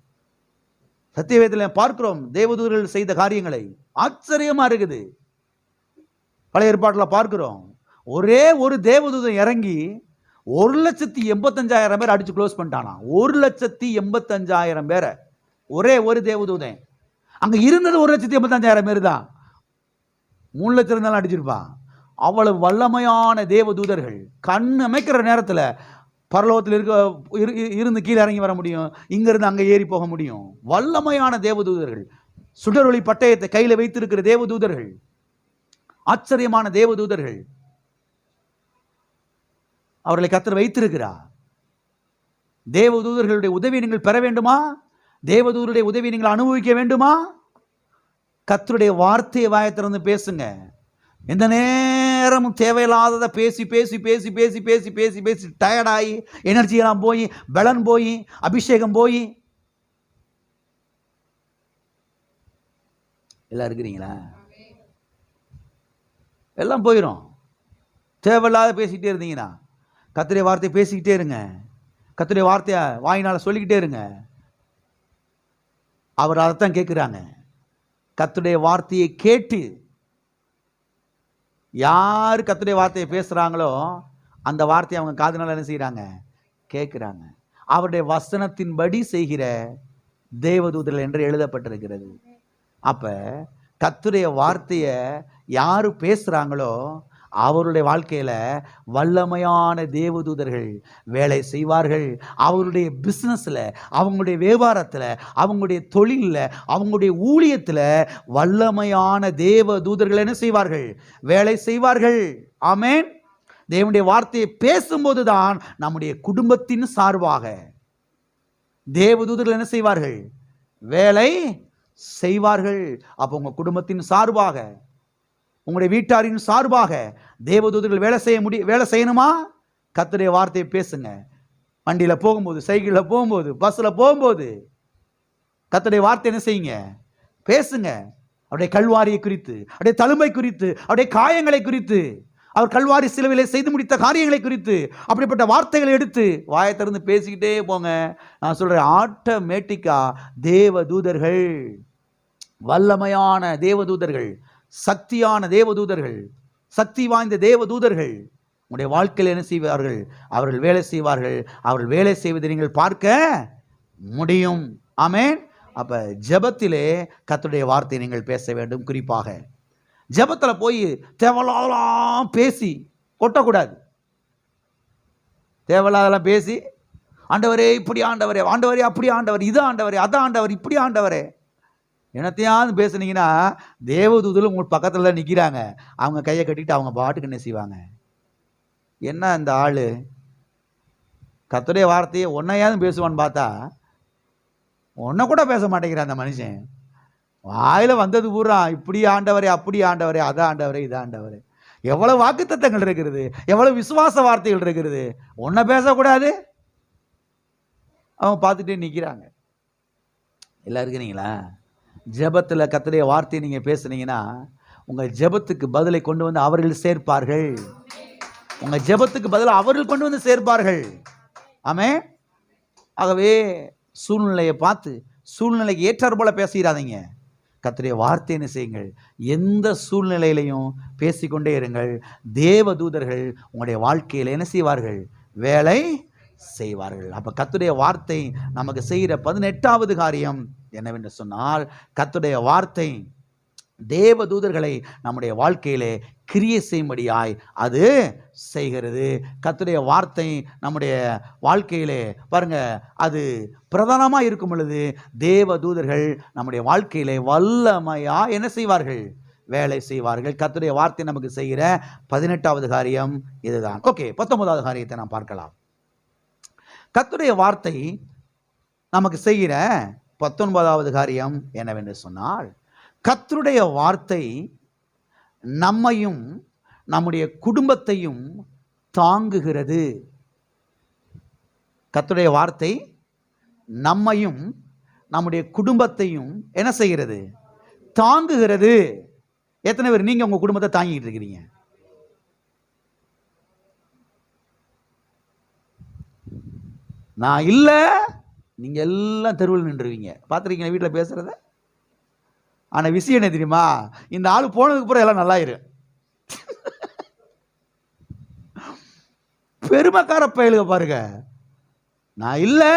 சத்தியவேதத்தில் பார்க்கிறோம் தேவதூதர்கள் செய்த காரியங்களை. ஆச்சரியமா இருக்குது. பழைய ஏற்பாட்டில் பார்க்கிறோம், ஒரே ஒரு தேவதூதன் இறங்கி 1,85,000 பேர் அடிச்சு க்ளோஸ் பண்ணிட்டானா. 1,85,000 பேரை ஒரே ஒரு தேவதூதன். அங்க இருந்தது 1,85,000 பேர் தான். 3 லட்சம் இருந்தாலும் அடிச்சிருப்பான். அவ்வளவு வல்லமையான தேவதூதர்கள். கண் அமைக்கிற நேரத்தில் பரலோகத்தில் இருந்து கீழே இறங்கி வர முடியும், இங்கிருந்து அங்கே ஏறி போக முடியும். வல்லமையான தேவதூதர்கள், சுடரொளி பட்டயத்தை கையில் வைத்திருக்கிற தேவதூதர்கள், ஆச்சரியமான தேவதூதர்கள், அவர்களை கர்த்தர் வைத்திருக்கிறார். தேவதூதர்களுடைய உதவி நீங்கள் பெற வேண்டுமா? தேவதூதருடைய உதவி நீங்கள் அனுபவிக்க வேண்டுமா? கர்த்தருடைய வார்த்தையை வாயத்திறந்து பேசுங்க. எந்த நேரமும் தேவையில்லாததை பேசி பேசி பேசி பேசி பேசி பேசி பேசி டயர்டாகி எனர்ஜியெல்லாம் போய், பலன் போய், அபிஷேகம் போய், எல்லாம் இருக்கிறீங்களா? எல்லாம் போயிடும். தேவையில்லாத பேசிக்கிட்டே இருந்தீங்கன்னா கர்த்தருடைய வார்த்தையை பேசிக்கிட்டே இருங்க. கர்த்தருடைய வார்த்தையை வாயினால் சொல்லிக்கிட்டே இருங்க. அவர் அதைத்தான் கேட்குறாங்க. கர்த்தருடைய வார்த்தையை கேட்டு யார் கர்த்தருடைய வார்த்தையை பேசுகிறாங்களோ அந்த வார்த்தையை அவங்க காதுனால என்ன செய்கிறாங்க? கேட்குறாங்க. அவருடைய வசனத்தின்படி செய்கிற தேவதூதர்கள் என்று எழுதப்பட்டிருக்கிறது. அப்போ கர்த்தருடைய வார்த்தையை யார் பேசுகிறாங்களோ அவருடைய வாழ்க்கையில் வல்லமையான தேவதூதர்கள் வேலை செய்வார்கள். அவருடைய பிஸ்னஸில், அவங்களுடைய வியாபாரத்தில், அவங்களுடைய தொழிலில், அவங்களுடைய ஊழியத்தில் வல்லமையான தேவதூதர்கள் என்ன செய்வார்கள்? வேலை செய்வார்கள். ஆமென். தேவனுடைய வார்த்தையை பேசும்போது தான் நம்முடைய குடும்பத்தின் சார்பாக தேவதூதர்கள் என்ன செய்வார்கள்? வேலை செய்வார்கள். அப்போ உங்கள் குடும்பத்தின் சார்பாக, உங்களுடைய வீட்டாரின் சார்பாக தேவதூதர்கள் வேலை செய்யணுமா? கர்த்தருடைய வார்த்தையை பேசுங்க. வண்டியில் போகும்போது, சைக்கிளில் போகும்போது, பஸ்ஸில் போகும்போது கர்த்தருடைய வார்த்தை என்ன செய்யுங்க? பேசுங்க. அவருடைய கல்வாரியை குறித்து, அவருடைய தழும்பை குறித்து, அவருடைய காயங்களை குறித்து, அவர் கல்வாரி சிலுவையிலே செய்து முடித்த காரியங்களை குறித்து அப்படிப்பட்ட வார்த்தைகளை எடுத்து வாயை திறந்து பேசிக்கிட்டே போங்க. நான் சொல்கிறேன், ஆட்டோமேட்டிக்காக தேவதூதர்கள், வல்லமையான தேவதூதர்கள், சக்தியான தேவதூதர்கள், சக்தி வாய்ந்த தேவதூதர்கள் உங்களுடைய வாழ்க்கையில் என்ன செய்வார்கள்? அவர்கள் வேலை செய்வார்கள். அவர்கள் வேலை செய்வதை நீங்கள் பார்க்க முடியும். ஆமென். அப்போ ஜெபத்திலே கர்த்தருடைய வார்த்தை நீங்கள் பேச வேண்டும். குறிப்பாக ஜெபத்தில் போய் தேவையில்லாதெல்லாம் பேசி கொட்டக்கூடாது. தேவையில்லாதெல்லாம் பேசி ஆண்டவரே இப்படி, ஆண்டவரே ஆண்டவரே அப்படி, ஆண்டவர் இது, ஆண்டவரே அதான், ஆண்டவர் இப்படி, ஆண்டவரே என்னத்தையாவது பேசுனீங்கன்னா தேவதூதர்கள் உங்களுக்கு பக்கத்தில் தான் நிற்கிறாங்க. அவங்க கையை கட்டிட்டு அவங்க பாட்டுக்கு என்ன செய்வாங்க? என்ன இந்த ஆள் கர்த்தருடைய வார்த்தையை ஒன்றையாவது பேசுவான்னு பார்த்தா ஒன்றை கூட பேச மாட்டேங்கிறான் அந்த மனுஷன். வாயில் வந்தது பூரா இப்படி ஆண்டவரே அப்படி, ஆண்டவரே அதான், ஆண்டவரே இது, ஆண்டவரே. எவ்வளோ வாக்குத்தத்தங்கள் இருக்கிறது, எவ்வளோ விசுவாச வார்த்தைகள் இருக்கிறது. ஒன்றை பேசக்கூடாது, அவங்க பார்த்துட்டே நிற்கிறாங்க. எல்லாம் இருக்கிறீங்களா? ஜெபத்தில் கர்த்தருடைய வார்த்தையை நீங்கள் பேசுனீங்கன்னா உங்கள் ஜெபத்துக்கு பதிலை கொண்டு வந்து அவர்கள் சேர்ப்பார்கள். உங்கள் ஜெபத்துக்கு பதிலாக அவர்கள் கொண்டு வந்து சேர்ப்பார்கள். ஆமென். ஆகவே சூழ்நிலையை பார்த்து சூழ்நிலைக்கு ஏற்றார் போல பேசிடாதீங்க. கர்த்தருடைய வார்த்தைன்னு செய்யுங்கள். எந்த சூழ்நிலையிலையும் பேசிக்கொண்டே இருங்கள். தேவதூதர்கள் உங்களுடைய வாழ்க்கையில் என்ன செய்வார்கள்? வேலை செய்வார்கள். அப்போ கர்த்தருடைய வார்த்தை நமக்கு செய்கிற 18வது காரியம் என்னவென்று சொன்னால், கர்த்தருடைய வார்த்தை தேவதூதர்களை நம்முடைய வாழ்க்கையிலே கிரியை செய்யும்படியாய் அது செய்கிறது. கர்த்தருடைய வார்த்தை நம்முடைய வாழ்க்கையிலே பாருங்க, அது பிரதானமாக இருக்கும் பொழுது தேவதூதர்கள் நம்முடைய வாழ்க்கையிலே வல்லமையா என்ன செய்வார்கள்? வேலை செய்வார்கள். கர்த்தருடைய வார்த்தை நமக்கு செய்கிற 18வது காரியம் இதுதான். ஓகே, 19வது காரியத்தை நாம் பார்க்கலாம். கர்த்தருடைய வார்த்தை நமக்கு செய்கிற 19வது காரியம் என்னவென்று சொன்னால், கர்த்தருடைய வார்த்தை நம்மையும் நம்முடைய குடும்பத்தையும் தாங்குகிறது. கர்த்தருடைய வார்த்தை நம்மையும் நம்முடைய குடும்பத்தையும் என்ன செய்கிறது? தாங்குகிறது. எத்தனை பேர் நீங்க உங்க குடும்பத்தை தாங்கிட்டு இருக்கிறீங்க? நான் இல்லை, நீங்க எல்லாம் தெருவில் நின்றுவீங்க. பார்த்துருக்கீங்க வீட்டில் பேசுறத. ஆனால் விஷயம் என்ன தெரியுமா? இந்த ஆள் போனதுக்கு அப்புறம் எல்லாம் நல்லாயிரு. பெருமைக்கார பயலுக பாருங்க. நான் இல்லை,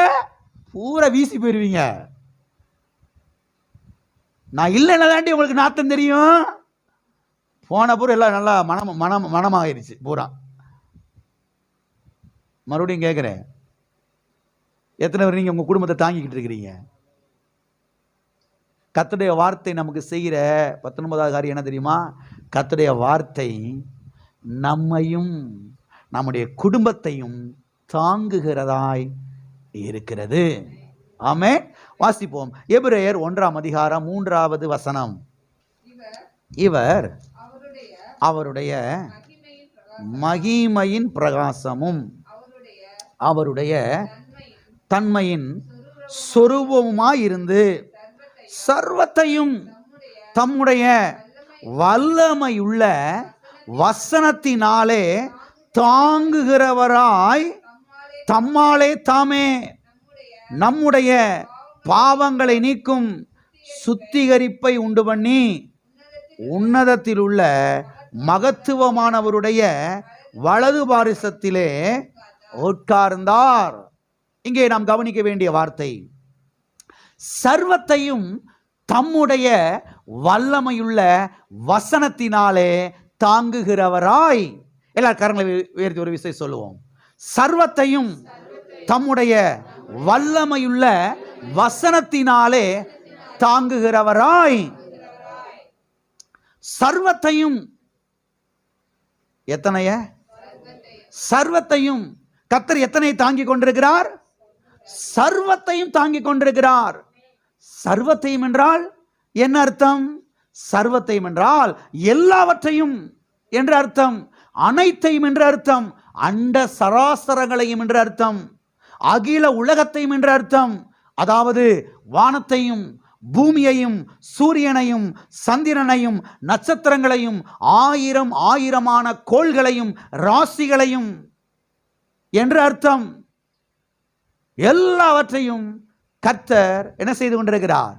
பூரா வீசி போயிருவீங்க. நான் இல்லைன்னா தாண்டி உங்களுக்கு நாத்தம் தெரியும். போன பூரா எல்லாம் நல்லா மனமாகிருச்சு பூரா. மறுபடியும் கேட்குறேன், எத்தனை பேர் நீங்கள் உங்கள் குடும்பத்தை தாங்கிக்கிட்டு இருக்கிறீங்க? கர்த்தருடைய வார்த்தை நமக்கு செய்கிற 19வது காரியம் என்ன தெரியுமா? கர்த்தருடைய வார்த்தை நம்மையும் நம்முடைய குடும்பத்தையும் தாங்குகிறதாய் இருக்கிறது. ஆமென். வாசிப்போம். எபிரேயர் 1ஆம் அதிகாரம் 3வது வசனம். இவர் அவருடைய மகிமையின் பிரகாசமும் அவருடைய தன்மையின் சொரூபமுமாயிருந்து சர்வத்தையும் தம்முடைய வல்லமையுள்ள வசனத்தினாலே தாங்குகிறவராய் தம்மாலே தாமே நம்முடைய பாவங்களை நீக்கும் சுத்திகரிப்பை உண்டு பண்ணி உன்னதத்தில் உள்ள மகத்துவமானவருடைய வலது பாரிசத்திலே உட்கார்ந்தார். இங்கே நாம் கவனிக்க வேண்டிய வார்த்தை, சர்வத்தையும் தம்முடைய வல்லமையுள்ள வசனத்தினாலே தாங்குகிறவராய். எல்லாரும் கரங்களை உயர்த்தி ஒரு விஷயம் சொல்லுவோம். சர்வத்தையும் தம்முடைய வல்லமையுள்ள வசனத்தினாலே தாங்குகிறவராய். சர்வத்தையும், எத்தனைய? சர்வத்தையும். கர்த்தர் எத்தனை தாங்கிக் கொண்டிருக்கிறார்? சர்வத்தையும் தாங்கிக் கொண்டிருக்கிறார். சர்வத்தையும் என்றால் என்ன அர்த்தம்? சர்வத்தையும் என்றால் எல்லாவற்றையும் என்ற அர்த்தம், அனைத்தையும் என்ற அர்த்தம், அண்ட சராசரங்களையும் என்ற அர்த்தம், அகில உலகத்தையும் என்ற அர்த்தம். அதாவது வானத்தையும் பூமியையும் சூரியனையும் சந்திரனையும் நட்சத்திரங்களையும் ஆயிரம் ஆயிரமான கோள்களையும் ராசிகளையும் என்று அர்த்தம். எல்லாவற்றையும் கர்த்தர் என்ன செய்து கொண்டிருக்கிறார்?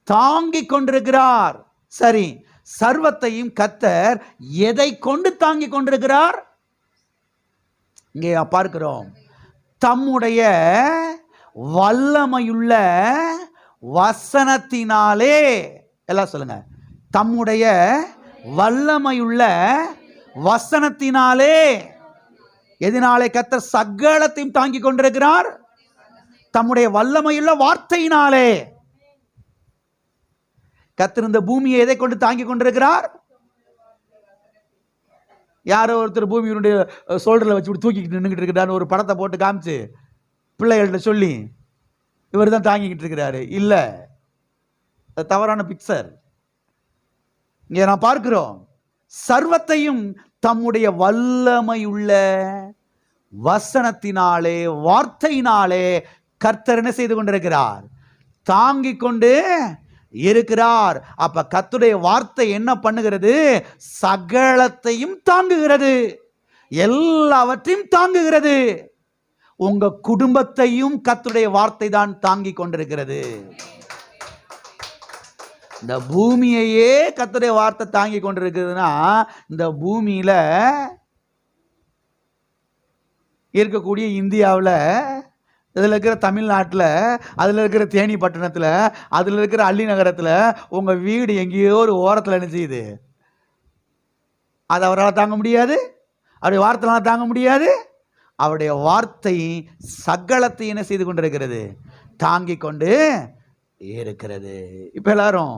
தாங்கிக் கொண்டிருக்கிறார். சரி, சர்வத்தையும் கர்த்தர் எதை கொண்டு தாங்கிக் கொண்டிருக்கிறார்? இங்கே பார்க்கிறோம், தம்முடைய வல்லமையுள்ள வசனத்தினாலே. எல்லாம் சொல்லுங்க, தம்முடைய வல்லமையுள்ள வசனத்தினாலே. எதனாலே கர்த்தர் சகலத்தையும் தாங்கிக் கொண்டிருக்கிறார்? தம்முடைய வல்லமையுள்ள வார்த்தையினாலே. கர்த்தர் இந்த பூமியை எதை கொண்டு தாங்கிக் கொண்டிருக்கிறார்? யாரோ ஒருத்தர் பூமியினுடைய சோல்டரில் வச்சு தூக்கிக்கிட்டு நின்றுக்கிட்டு இருக்கிறான்னு ஒரு படத்தை போட்டு காமிச்சு பிள்ளைகள்கிட்ட சொல்லி இவர் தான் தாங்கிக்கிட்டு இருக்கிறாரு. இல்லை, தவறான பிக்சர். இங்கே நான் பார்க்கிறோம், சர்வத்தையும் தம்முடைய வல்லமையுள்ள வசனத்தினாலே வார்த்தையினாலே கர்த்தர் என்ன செய்து கொண்டிருக்கிறார்? தாங்கிக் கொண்டு இருக்கிறார். அப்ப கர்த்தருடைய வார்த்தை என்ன பண்ணுகிறது? சகலத்தையும் தாங்குகிறது, எல்லாவற்றையும் தாங்குகிறது. உங்க குடும்பத்தையும் கர்த்தருடைய வார்த்தை தான் தாங்கிக் கொண்டிருக்கிறது. இந்த பூமியையே கர்த்தருடைய வார்த்தை தாங்கி கொண்டிருக்குதுன்னா, இந்த பூமியில இருக்கக்கூடிய இந்தியாவில், இதில் இருக்கிற தமிழ்நாட்டில், அதில் இருக்கிற தேனி பட்டணத்தில், அதில் இருக்கிற அள்ளி நகரத்தில் உங்கள் வீடு எங்கேயோ ஒரு ஓரத்தில் என்ன செய்யுது? அது அவரால் தாங்க முடியாது, அவருடைய வார்த்தையால் தாங்க முடியாது. அவருடைய வார்த்தை சகலத்தை என்ன செய்து கொண்டிருக்கிறது? தாங்கிக் கொண்டு இருக்கிறது. இப்போ எல்லாரும்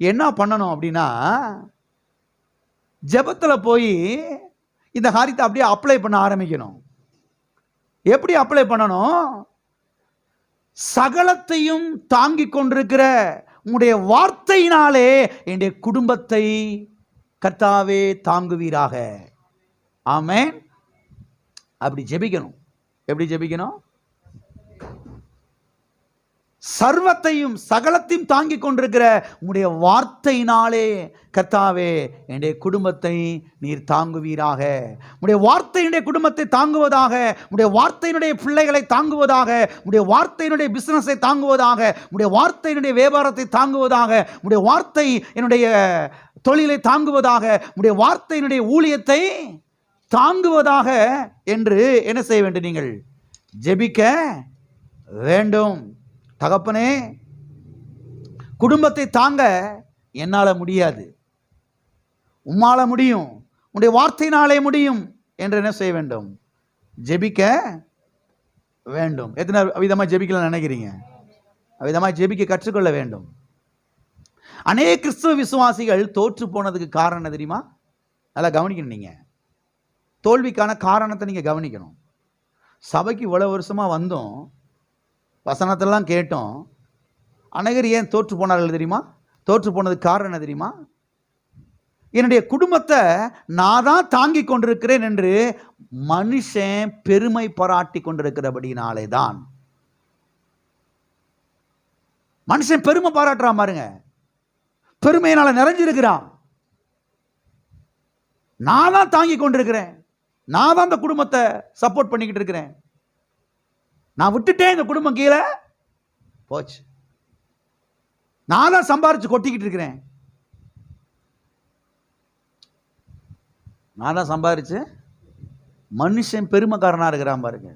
என்ன பண்ணணும் அப்படின்னா, ஜெபத்தில் போய் இந்த காரியத்தை அப்படியே அப்ளை பண்ண ஆரம்பிக்கணும். எப்படி அப்ளை பண்ணணும்? சகலத்தையும் தாங்கிக் கொண்டிருக்கிற உங்களுடைய வார்த்தையினாலே என்னுடைய குடும்பத்தை கர்த்தாவே தாங்குவீராக. ஆமென். அப்படி ஜெபிக்கணும். எப்படி ஜெபிக்கணும்? சர்வத்தையும் சகலத்தையும் தாங்கிக் கொண்டிருக்கிற உங்களுடைய வார்த்தையினாலே கர்த்தாவே என்னுடைய குடும்பத்தை நீர் தாங்குவீராக. உங்களுடைய வார்த்தையினுடைய குடும்பத்தை தாங்குவதாக, உங்களுடைய வார்த்தையினுடைய பிள்ளைகளை தாங்குவதாக, உங்களுடைய வார்த்தையினுடைய பிசினஸை தாங்குவதாக, உங்களுடைய வார்த்தையினுடைய வியாபாரத்தை தாங்குவதாக, உங்களுடைய வார்த்தை என்னுடைய தொழிலை தாங்குவதாக, உங்களுடைய வார்த்தையினுடைய ஊழியத்தை தாங்குவதாக என்று என்ன செய்ய வேண்டும்? நீங்கள் ஜெபிக்க வேண்டும். தகப்பனே, குடும்பத்தை தாங்க என்னால் முடியாது, உம்மால முடியும், உன்னுடைய வார்த்தையினாலே முடியும் என்று என்ன செய்ய வேண்டும்? ஜெபிக்க வேண்டும். எத்தனை விதமாக ஜெபிக்கலாம் நினைக்கிறீங்க? விதமாக ஜெபிக்க கற்றுக்கொள்ள வேண்டும். அநேக கிறிஸ்துவ விசுவாசிகள் தோற்று போனதுக்கு காரணம் என்ன தெரியுமா? நல்லா கவனிக்கணும். நீங்கள் தோல்விக்கான காரணத்தை நீங்கள் கவனிக்கணும். சபைக்கு இவ்வளோ வருஷமாக வந்தோம், வசனத்தெல்லாம் கேட்டோம், அநேகர் ஏன் தோற்று போனார்கள் தெரியுமா? தோற்று போனதுக்கு காரணம் என்ன தெரியுமா? என்னுடைய குடும்பத்தை நான் தான் தாங்கி கொண்டிருக்கிறேன் என்று மனுஷன் பெருமை பாராட்டி கொண்டிருக்கிறபடினாலே தான். மனுஷன் பெருமை பாராட்டுறான் பாருங்க, பெருமையினால நிறைஞ்சிருக்கிறான். நான் தான் தாங்கி கொண்டிருக்கிறேன், நான் தான் இந்த குடும்பத்தை சப்போர்ட் பண்ணிக்கிட்டு இருக்கிறேன், நான் விட்டுட்டேன் இந்த குடும்பம் கீழே போச்சு, நான் தான் சம்பாரிச்சு கொட்டிக்கிட்டு இருக்கிறேன், நான் தான் சம்பாரிச்சு. மனுஷன் பெருமைக்காரனா இருக்கிறான் பாருங்க,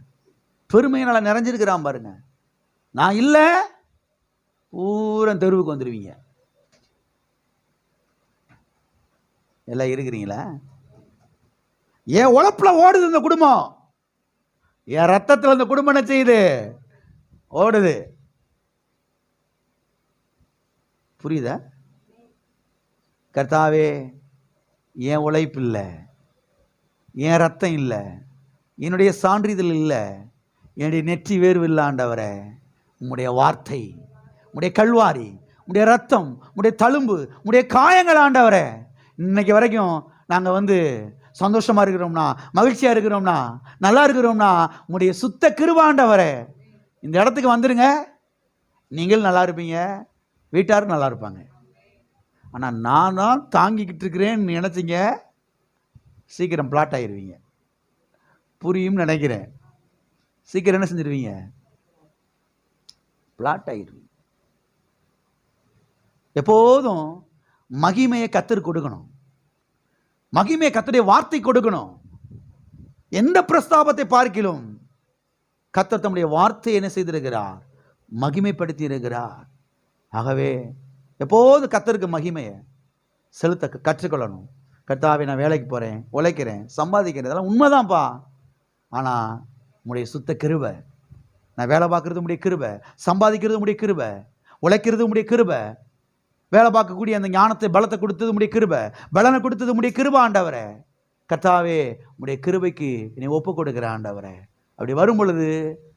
பெருமையினால நிறைஞ்சிருக்கிறான் பாருங்க. நான் இல்லை, பூரா தெருவுக்கு வந்துடுவீங்க. எல்லாம் இருக்கிறீங்களா? என் உழைப்புல ஓடுது இந்த குடும்பம், என் ரத்தத்தில் இந்த குடும்பம் என்ன செய்யுது? ஓடுது. புரியுதா? கர்த்தாவே, என் உழைப்பு இல்லை, என் ரத்தம் இல்லை, என்னுடைய சான்றிதழ் இல்லை, என்னுடைய நெற்றி வேர்வு இல்லை ஆண்டவரே, உம்முடைய வார்த்தை, உம்முடைய கல்வாரி, உம்முடைய ரத்தம், உம்முடைய தழும்பு, உம்முடைய காயங்கள் ஆண்டவரே. இன்னைக்கு வரைக்கும் நாங்கள் சந்தோஷமாக இருக்கிறோம்னா, மகிழ்ச்சியாக இருக்கிறோம்னா, நல்லா இருக்கிறோம்னா உம்முடைய சுத்த கிருபை ஆண்டவரே. இந்த இடத்துக்கு வந்துடுங்க, நீங்கள் நல்லா இருப்பீங்க, வீட்டாரும் நல்லா இருப்பாங்க. ஆனால் நான் தான் தாங்கிக்கிட்டு இருக்கிறேன்னு நினச்சிங்க, சீக்கிரம் பிளாட் ஆகிடுவீங்க. புரியும் நினைக்கிறேன். சீக்கிரம் என்ன செஞ்சிருவீங்க? பிளாட் ஆகிடுவீங்க. எப்போதும் மகிமையை கர்த்தருக்கு கொடுக்கணும், மகிமையை கர்த்தருடைய வார்த்தை கொடுக்கணும். எந்த பிரஸ்தாபத்தை பார்க்கிலும் கர்த்தர் தம்முடைய வார்த்தையை என்ன செய்திருக்கிறார்? மகிமைப்படுத்தி இருக்கிறார். ஆகவே எப்போது கர்த்தருக்கு மகிமையை செலுத்த கற்றுக்கொள்ளணும். கர்த்தாவே, நான் வேலைக்கு போகிறேன், உழைக்கிறேன், சம்பாதிக்கிறேன், இதெல்லாம் உண்மைதான்ப்பா. ஆனால் உங்களுடைய சுத்த கிருபை, நான் வேலை பார்க்குறது உங்களுடைய கிருபை, சம்பாதிக்கிறது உங்களுடைய கிருபை, உழைக்கிறது உங்களுடைய கிருபை, வேலை பார்க்கக்கூடிய அந்த ஞானத்தை பலத்தை கொடுத்தது உங்களுடைய கிருபை, பலனை கொடுத்தது உங்களுடைய கிருபை ஆண்டவரே. கர்த்தாவே, உங்களுடைய கிருபைக்கு நீ ஒப்பு கொடுக்குற ஆண்டவரே. அப்படி வரும் பொழுது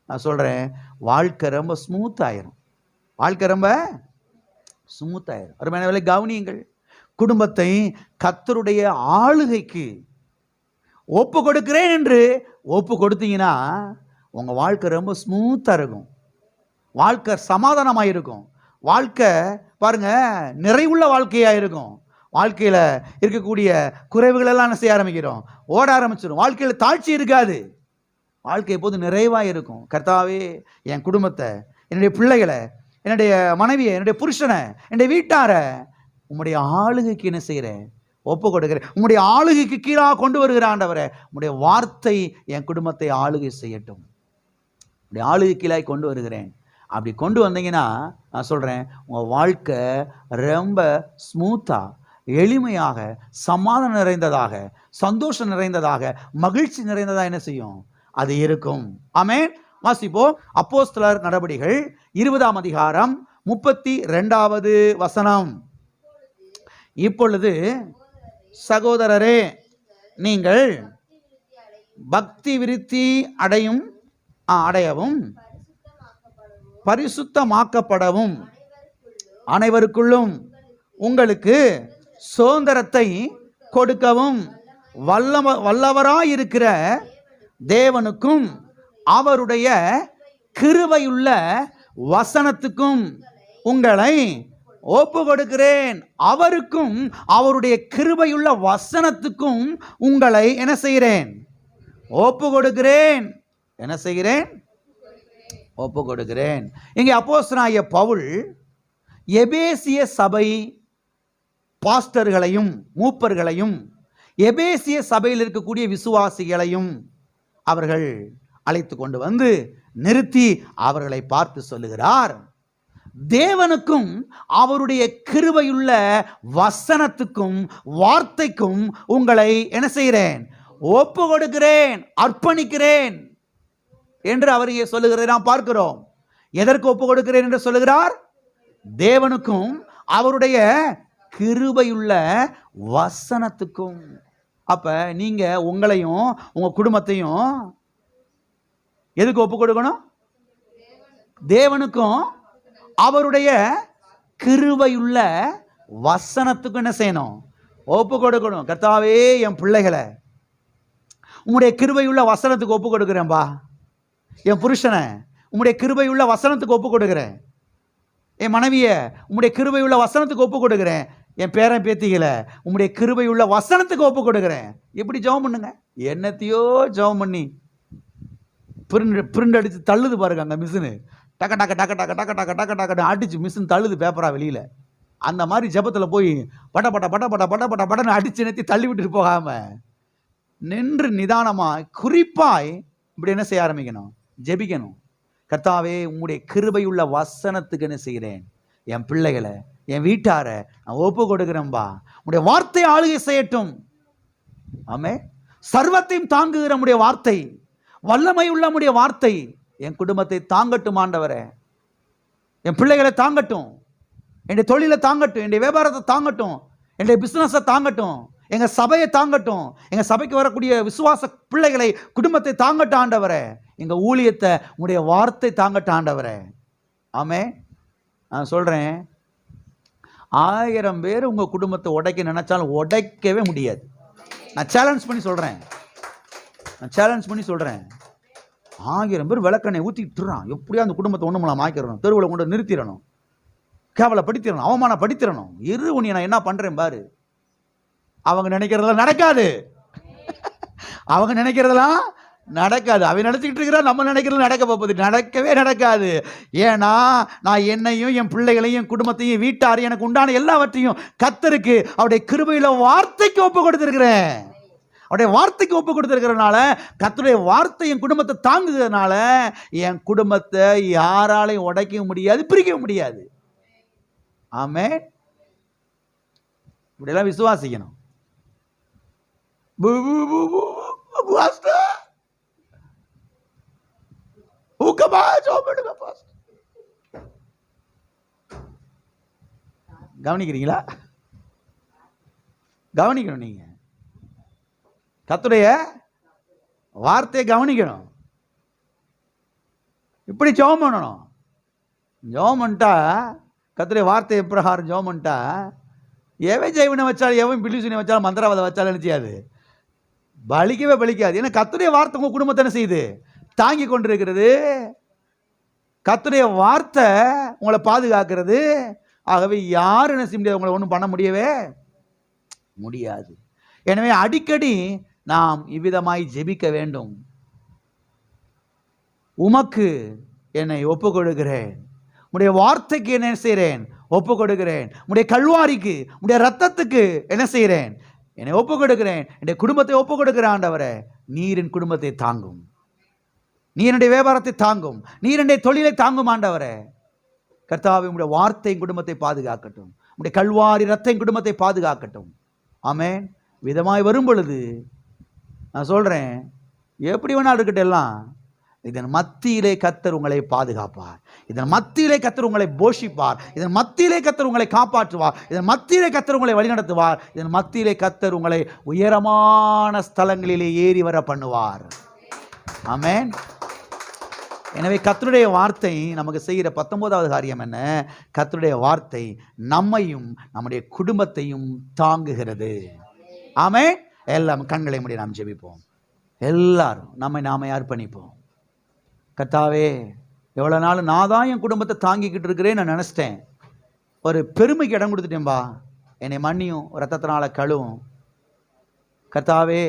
நான் சொல்கிறேன், வாழ்க்கை ரொம்ப ஸ்மூத்தாயிரும். வாழ்க்கை ரொம்ப ஸ்மூத்தாயிரும். அருமையான வேலை கவனியுங்கள். குடும்பத்தை கர்த்தருடைய ஆளுகைக்கு ஒப்பு கொடுக்கிறேன் என்று ஒப்பு கொடுத்தீங்கன்னா உங்கள் வாழ்க்கை ரொம்ப ஸ்மூத்தாக இருக்கும், வாழ்க்கை சமாதானமாக இருக்கும், வாழ்க்கை பாருங்க நிறைவுள்ள வாழ்க்கையாக இருக்கும். வாழ்க்கையில் இருக்கக்கூடிய குறைவுகளெல்லாம் என்ன செய்ய ஆரம்பிக்கிறோம்? ஓட ஆரம்பிச்சிடும். வாழ்க்கையில் தாழ்ச்சி இருக்காது, வாழ்க்கை எப்போது நிறைவாக இருக்கும். கர்த்தாவே, என் குடும்பத்தை, என்னுடைய பிள்ளைகளை, என்னுடைய மனைவியை, என்னுடைய புருஷனை, என்னுடைய வீட்டாரை உம்முடைய ஆளுகைக்கு என்ன செய்கிறேன்? ஒப்பு கொடுக்கிறேன். உம்முடைய ஆளுகைக்கு கீழாக கொண்டு வருகிற ஆண்டவரே, உம்முடைய வார்த்தை என் குடும்பத்தை ஆளுகை செய்யட்டும், உம்முடைய ஆளுகை கீழாக கொண்டு வருகிறேன். அப்படி கொண்டு வந்தீங்கன்னா நான் சொல்கிறேன், உங்கள் வாழ்க்கை ரொம்ப ஸ்மூத்தாக, எளிமையாக, சமாதானம் நிறைந்ததாக, சந்தோஷம் நிறைந்ததாக, மகிழ்ச்சி நிறைந்ததாக என்ன செய்யும்? அது இருக்கும். ஆமென். வாசிப்போம். அப்போஸ்தலர் நடபடிகள் 20ஆம் அதிகாரம் 32வது வசனம். இப்பொழுது சகோதரரே, நீங்கள் பக்தி விருத்தி அடையவும் பரிசுத்தமாக்கப்படவும் அனைவருக்குள்ளும் உங்களுக்கு சுதந்திரத்தை கொடுக்கவும் வல்லவராயிருக்கிற தேவனுக்கும் அவருடைய கிருபையுள்ள வசனத்துக்கும் உங்களை ஒப்பு கொடுக்கிறேன். அவருக்கும் அவருடைய கிருபையுள்ள வசனத்துக்கும் உங்களை என்ன செய்கிறேன்? ஒப்பு கொடுக்கிறேன். என்ன செய்கிறேன்? ஒப்பு கொடுக்கிறேன். இங்கே அப்போஸ்தலனாகிய பவுல் எபேசிய சபை பாஸ்டர்களையும் மூப்பர்களையும் எபேசிய சபையில் இருக்கக்கூடிய விசுவாசிகளையும் அவர்கள் அழைத்து கொண்டு வந்து நிறுத்தி அவர்களை பார்த்து சொல்லுகிறார், தேவனுக்கும் அவருடைய கிருபையுள்ள வசனத்துக்கும் வார்த்தைக்கும் உங்களை என்ன செய்கிறேன்? ஒப்பு கொடுக்கிறேன், அர்ப்பணிக்கிறேன். என்று அவர் இங்கே சொல்லுகிறதை நாம் பார்க்கிறோம். எதற்கு ஒப்பு கொடுக்கிறேன் என்று சொல்லுகிறார்? தேவனுக்கும் அவருடைய கிருபையுள்ள வசனத்துக்கும். அப்ப நீங்க உங்களையும் உங்க குடும்பத்தையும் எதுக்கு ஒப்பு கொடுக்கணும்? தேவனுக்கும் அவருடைய கிருபையுள்ள வசனத்துக்கும் என்ன செய்யணும்? ஒப்பு கொடுக்கணும். கர்த்தாவே, என் பிள்ளைகளை உம்முடைய கிருபையுள்ள வசனத்துக்கு ஒப்பு கொடுக்கிறேன்பா. என் புருஷனை உம்முடைய கிருபையுள்ள வசனத்துக்கு ஒப்பு கொடுக்கிறேன். என் மனைவியை உம்முடைய கிருபையுள்ள வசனத்துக்கு ஒப்பு கொடுக்கிறேன். என் பேரன் பேத்திகளை உம்முடைய கிருபையுள்ள வசனத்துக்கு ஒப்பு கொடுக்கிறேன். எப்படி ஜெபம் பண்ணுங்க? என்னத்தையோ ஜெபம் பண்ணி பிரிண்ட் அடித்து தள்ளுது பாருங்க அங்கே மிஷினு. டக்க டக்க டக்க டக்க டக்க டக்க டக்க டக்குன்னு அடிச்சு மிஷின் தள்ளுது பேப்பரா வெளியில். அந்த மாதிரி ஜெபத்தில் போய் பட்ட பட்ட பட்ட பட்ட பட்ட பட்ட பட்டன்னு அடிச்சு நிறுத்தி தள்ளி விட்டுட்டு போகாம நின்று நிதானமாய் குறிப்பாய் இப்படி என்ன செய்ய ஆரம்பிக்கணும்? ஜெபிக்கணும். கர்த்தாவே, உம்முடைய கிருபையுள்ள வசனத்துக்கு என்ன செய்கிறேன்? என் பிள்ளைகளை, என் வீட்டாரை நான் ஒப்பு கொடுக்கிறேன்பா. உடைய வார்த்தை ஆளுகை செய்யட்டும். ஆமே. சர்வத்தையும் தாங்குகிற உடைய வார்த்தை, வல்லமை உள்ள உடைய வார்த்தை என் குடும்பத்தை தாங்கட்டும் ஆண்டவரே. என் பிள்ளைகளை தாங்கட்டும், என்னுடைய தொழிலை தாங்கட்டும், என்னுடைய வியாபாரத்தை தாங்கட்டும், என்னுடைய பிசினஸை தாங்கட்டும், எங்க சபையை தாங்கட்டும், எங்க சபைக்கு வரக்கூடிய விசுவாச பிள்ளைகளை, குடும்பத்தை தாங்கட்டும் ஆண்டவரே. எங்க ஊழியத்தை உடைய வார்த்தை தாங்கட்டும் ஆண்டவரே. ஆமே. நான் சொல்றேன், 1000 பேர் உங்க குடும்பத்தை உடைக்க நினைச்சாலும் உடைக்கவே முடியாது. நான் சேலஞ்ச் பண்ணி சொல்றேன். 1000 பேர் விளக்கெண்ணை ஊற்றிட்டுறான், எப்படியா அந்த குடும்பத்தை ஒண்ணுமெல்லாம் ஆக்கிடணும், தெருவில் கொண்டு நிறுத்திடணும், கேவலப்படுத்திடணும், அவமானப்படுத்திடணும். உன்னை நான் என்ன பண்றேன் பாரு. அவங்க நினைக்கிறதெல்லாம் நடக்காது. அவங்க நினைக்கிறதெல்லாம் நடக்காது. அவன் நினைச்சுக்கிட்டு இருக்கிறா, நம்ம நினைக்கிறது நடக்க போகுது? நடக்கவே நடக்காது. ஏன்னா நான் என்னையும் என் பிள்ளைகளையும் என் குடும்பத்தையும் வீட்டாரையும் எனக்கு உண்டான எல்லாவற்றையும் கர்த்தருக்கு அவருடைய கிருபையில வார்த்தைக்கு ஒப்பு கொடுத்திருக்கிறேன். அவருடைய வார்த்தைக்கு ஒப்பு கொடுத்திருக்கிறதுனால, கர்த்தருடைய வார்த்தை என் குடும்பத்தை தாங்குகிறதுனால என் குடும்பத்தை யாராலையும் உடைக்க முடியாது, பிரிக்க முடியாது. ஆமே. இப்படியெல்லாம் விசுவாசிக்கணும். கவனிக்கிறீங்களா? கவனிக்கணும். நீங்க கர்த்தருடைய வார்த்தையை கவனிக்கணும். இப்படி ஜெபம் பண்ணணும். ஜெபம் பண்ணிட்டா, கர்த்தருடைய வார்த்தை பிரகாரம் ஜெபம் பண்ணிட்டா, எவன் ஜெய்வனை வச்சாலும் எவன் பிலிசூனை வச்சாலும் மந்திரவாதை வச்சாலும் என்ன செய்யாது? பலிக்கவே பலிக்காது. ஏன்னா கர்த்தருடைய வார்த்தை உங்க குடும்பத்தை என்ன செய்யுது? தாங்கி கொண்டிருக்கிறது. கர்த்தருடைய வார்த்தை உங்களை பாதுகாக்கிறது. ஆகவே யாரும் என்ன செய்ய முடியாது, உங்களை ஒன்றும் பண்ண முடியவே முடியாது. எனவே அடிக்கடி நாம் இவ்விதமாய் ஜெபிக்க வேண்டும். உமக்கு என்னை ஒப்பு கொடுக்கிறேன், உடைய வார்த்தைக்கு என்ன செய்கிறேன்? ஒப்பு கொடுக்கிறேன். உடைய கல்வாரிக்கு, உடைய ரத்தத்துக்கு என்ன செய்கிறேன்? என்னை ஒப்பு கொடுக்கிறேன். என்னுடைய குடும்பத்தை ஒப்பு கொடுக்கிறேன் ஆண்டவரே. நீர் என் குடும்பத்தை தாங்கும், நீர் என்னுடைய வியாபாரத்தை தாங்கும், நீர் என்னுடைய தொழிலை தாங்கும் ஆண்டவரே. கர்த்தாவே, உடைய வார்த்தை குடும்பத்தை பாதுகாக்கட்டும், உடைய கல்வாரி ரத்தம் குடும்பத்தை பாதுகாக்கட்டும். ஆமென். விதமாய் வரும் பொழுது நான் சொல்றேன், எப்படி வேணாலும் இருக்கட்டும், எல்லாம் இதன் மத்தியிலே கர்த்தர் உங்களை பாதுகாப்பார், இதன் மத்தியிலே கர்த்தர் உங்களை போஷிப்பார், இதன் மத்தியிலே கர்த்தர் உங்களை காப்பாற்றுவார், இதன் மத்தியிலே கர்த்தர் உங்களை வழிநடத்துவார், இதன் மத்தியிலே கர்த்தர் உங்களை உயரமான ஸ்தலங்களிலே ஏறி வர பண்ணுவார். ஆமென். எனவே கர்த்தருடைய வார்த்தை நமக்கு செய்கிற 19வது காரியம் என்ன? கர்த்தருடைய வார்த்தை நம்மையும் நம்முடைய குடும்பத்தையும் தாங்குகிறது. ஆமென். எல்லாம் கண்களை மூடி நாம் ஜெபிப்போம். எல்லாரும் நாமே அர்ப்பணிப்போம். கர்த்தாவே, எவ்வளோ நாள் நான் தான் என் குடும்பத்தை தாங்கிக்கிட்டு இருக்கிறேன்னு நான் நினச்சிட்டேன். ஒரு பெருமைக்கு இடம் கொடுத்துட்டேன்பா, என்னை மன்னியும், ரத்தத்தினால கழுவும். கர்த்தாவே,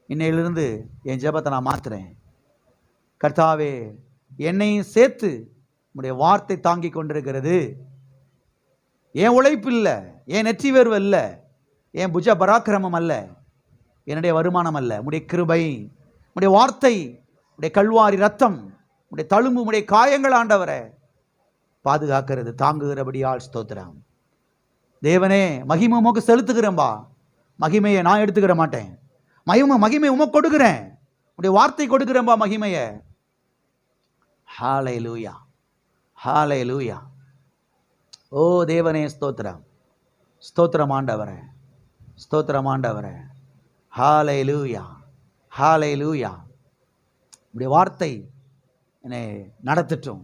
இன்னையிலிருந்து என் ஜெபத்தை நான் மாற்றுறேன். கர்த்தாவே, என்னையும் சேர்த்து உடைய வார்த்தை தாங்கி கொண்டிருக்கிறது. என் உழைப்பு இல்லை, என் நெற்றி வேர்வு இல்லை, என் புஜ பராக்கிரமம் அல்ல, என்னுடைய வருமானம் அல்ல, உடைய கிருபை, உடைய வார்த்தை, உடைய கல்வாரி ரத்தம், உடைய தழும்பு, உடைய காயங்கள் ஆண்டவரை பாதுகாக்கிறது. தாங்குகிறபடியால் ஸ்தோத்திரம். தேவனே, மகிமை உமக்கு செலுத்துகிறேன்பா. மகிமையை நான் எடுத்துக்கிற மாட்டேன். மகிமை உமக்கு கொடுக்கிறேன். உடைய வார்த்தை கொடுக்கிறேன்பா. மகிமையை ஹalleluya, ஹalleluya. ஓ தேவனே ஸ்தோத்திரம், ஸ்தோத்திரம் ஆண்டவரே, ஸ்தோத்திரம் ஆண்டவரே. ஹalleluya, ஹalleluya. உடைய வார்த்தை என்னை நடத்தட்டும்.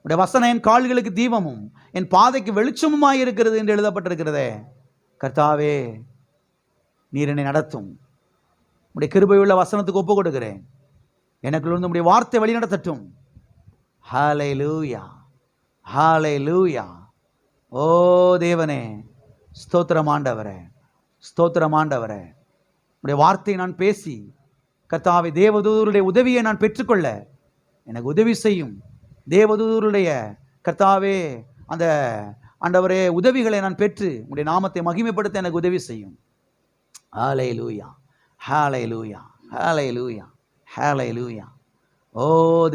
உடைய வசனம் என் கால்களுக்கு தீபமும் என் பாதைக்கு வெளிச்சமுமாய் இருக்கிறது என்று எழுதப்பட்டிருக்கிறதே. கர்த்தாவே, நீர் என்னை நடத்தும். உடைய கிருபையுள்ள வசனத்துக்கு ஒப்பு கொடுக்கிறேன். எனக்குள்ள உடைய வார்த்தை வழி நடத்தட்டும். ஹalleluya, ஹalleluya. ஓ தேவனே, ஸ்தோத்திரம் ஆண்டவரே, ஸ்தோத்திரம் ஆண்டவரே. உடைய வார்த்தையை நான் பேசி கர்த்தாவே தேவதூதருடைய உதவியை நான் பெற்றுக்கொள்ள எனக்கு உதவி செய்யும். தேவதூதருடைய கர்த்தாவே அந்த ஆண்டவரே உதவிகளை நான் பெற்று உடைய நாமத்தை மகிமைப்படுத்த எனக்கு உதவி செய்யும். ஹalleluya, ஹalleluya, ஹalleluya, ஹalleluya. ஓ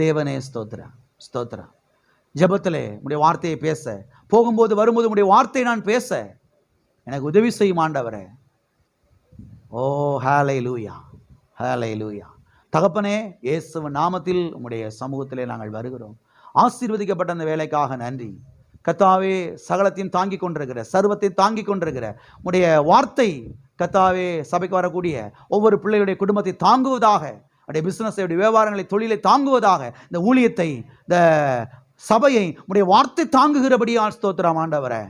தேவனே ஸ்தோத்திரம், ஸ்தோத்திரம். ஜெபத்திலே உடைய வார்த்தையை பேச, போகும்போது வரும்போது உடைய வார்த்தையை நான் பேச எனக்கு உதவி செய்யும் ஆண்டவரே. ஓ ஹalleluya, ஹalleluya. தகப்பனே, இயேசுவின் நாமத்தில் உம்முடைய சமூகத்திலே நாங்கள் வருகிறோம். ஆசீர்வதிக்கப்பட்ட அந்த வேலைக்காக நன்றி. கர்த்தாவே, சகலத்தையும் தாங்கி கொண்டிருக்கிற, சர்வத்தையும் தாங்கி கொண்டிருக்கிற உடைய வார்த்தை கர்த்தாவே சபைக்கு வரக்கூடிய ஒவ்வொரு பிள்ளைகளுடைய குடும்பத்தை தாங்குவதாக, உடைய பிசினஸை, உடைய வியாபாரங்களை, தொழிலை தாங்குவதாக, இந்த ஊழியத்தை, இந்த சபையை உடைய வார்த்தை தாங்குகிறபடியால் ஸ்தோத்திரம் ஆண்டவரே.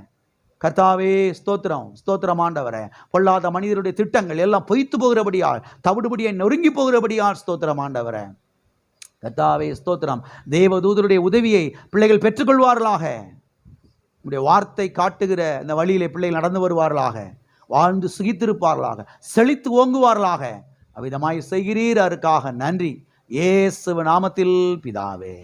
கர்த்தாவே ஸ்தோத்திரம், ஸ்தோத்திரம் ஆண்டவரே. பொல்லாத மனிதருடைய திட்டங்கள் எல்லாம் பொய்த்து போகிறபடியால், தவிடுபடியை நொறுங்கி போகிறபடியால் ஸ்தோத்திரம் ஆண்டவரே. கர்த்தாவே ஸ்தோத்திரம். தேவதூதருடைய உதவியை பிள்ளைகள் பெற்றுக்கொள்வார்களாக. உடைய வார்த்தை காட்டுகிற இந்த வழியிலே பிள்ளைகள் நடந்து வருவார்களாக, வாழ்ந்து சுகித்திருப்பார்களாக, செழித்து ஓங்குவார்களாக. அவ்விதமாய் செய்கிறீர். அதற்காக நன்றி. இயேசுவின் நாமத்தில் பிதாவே.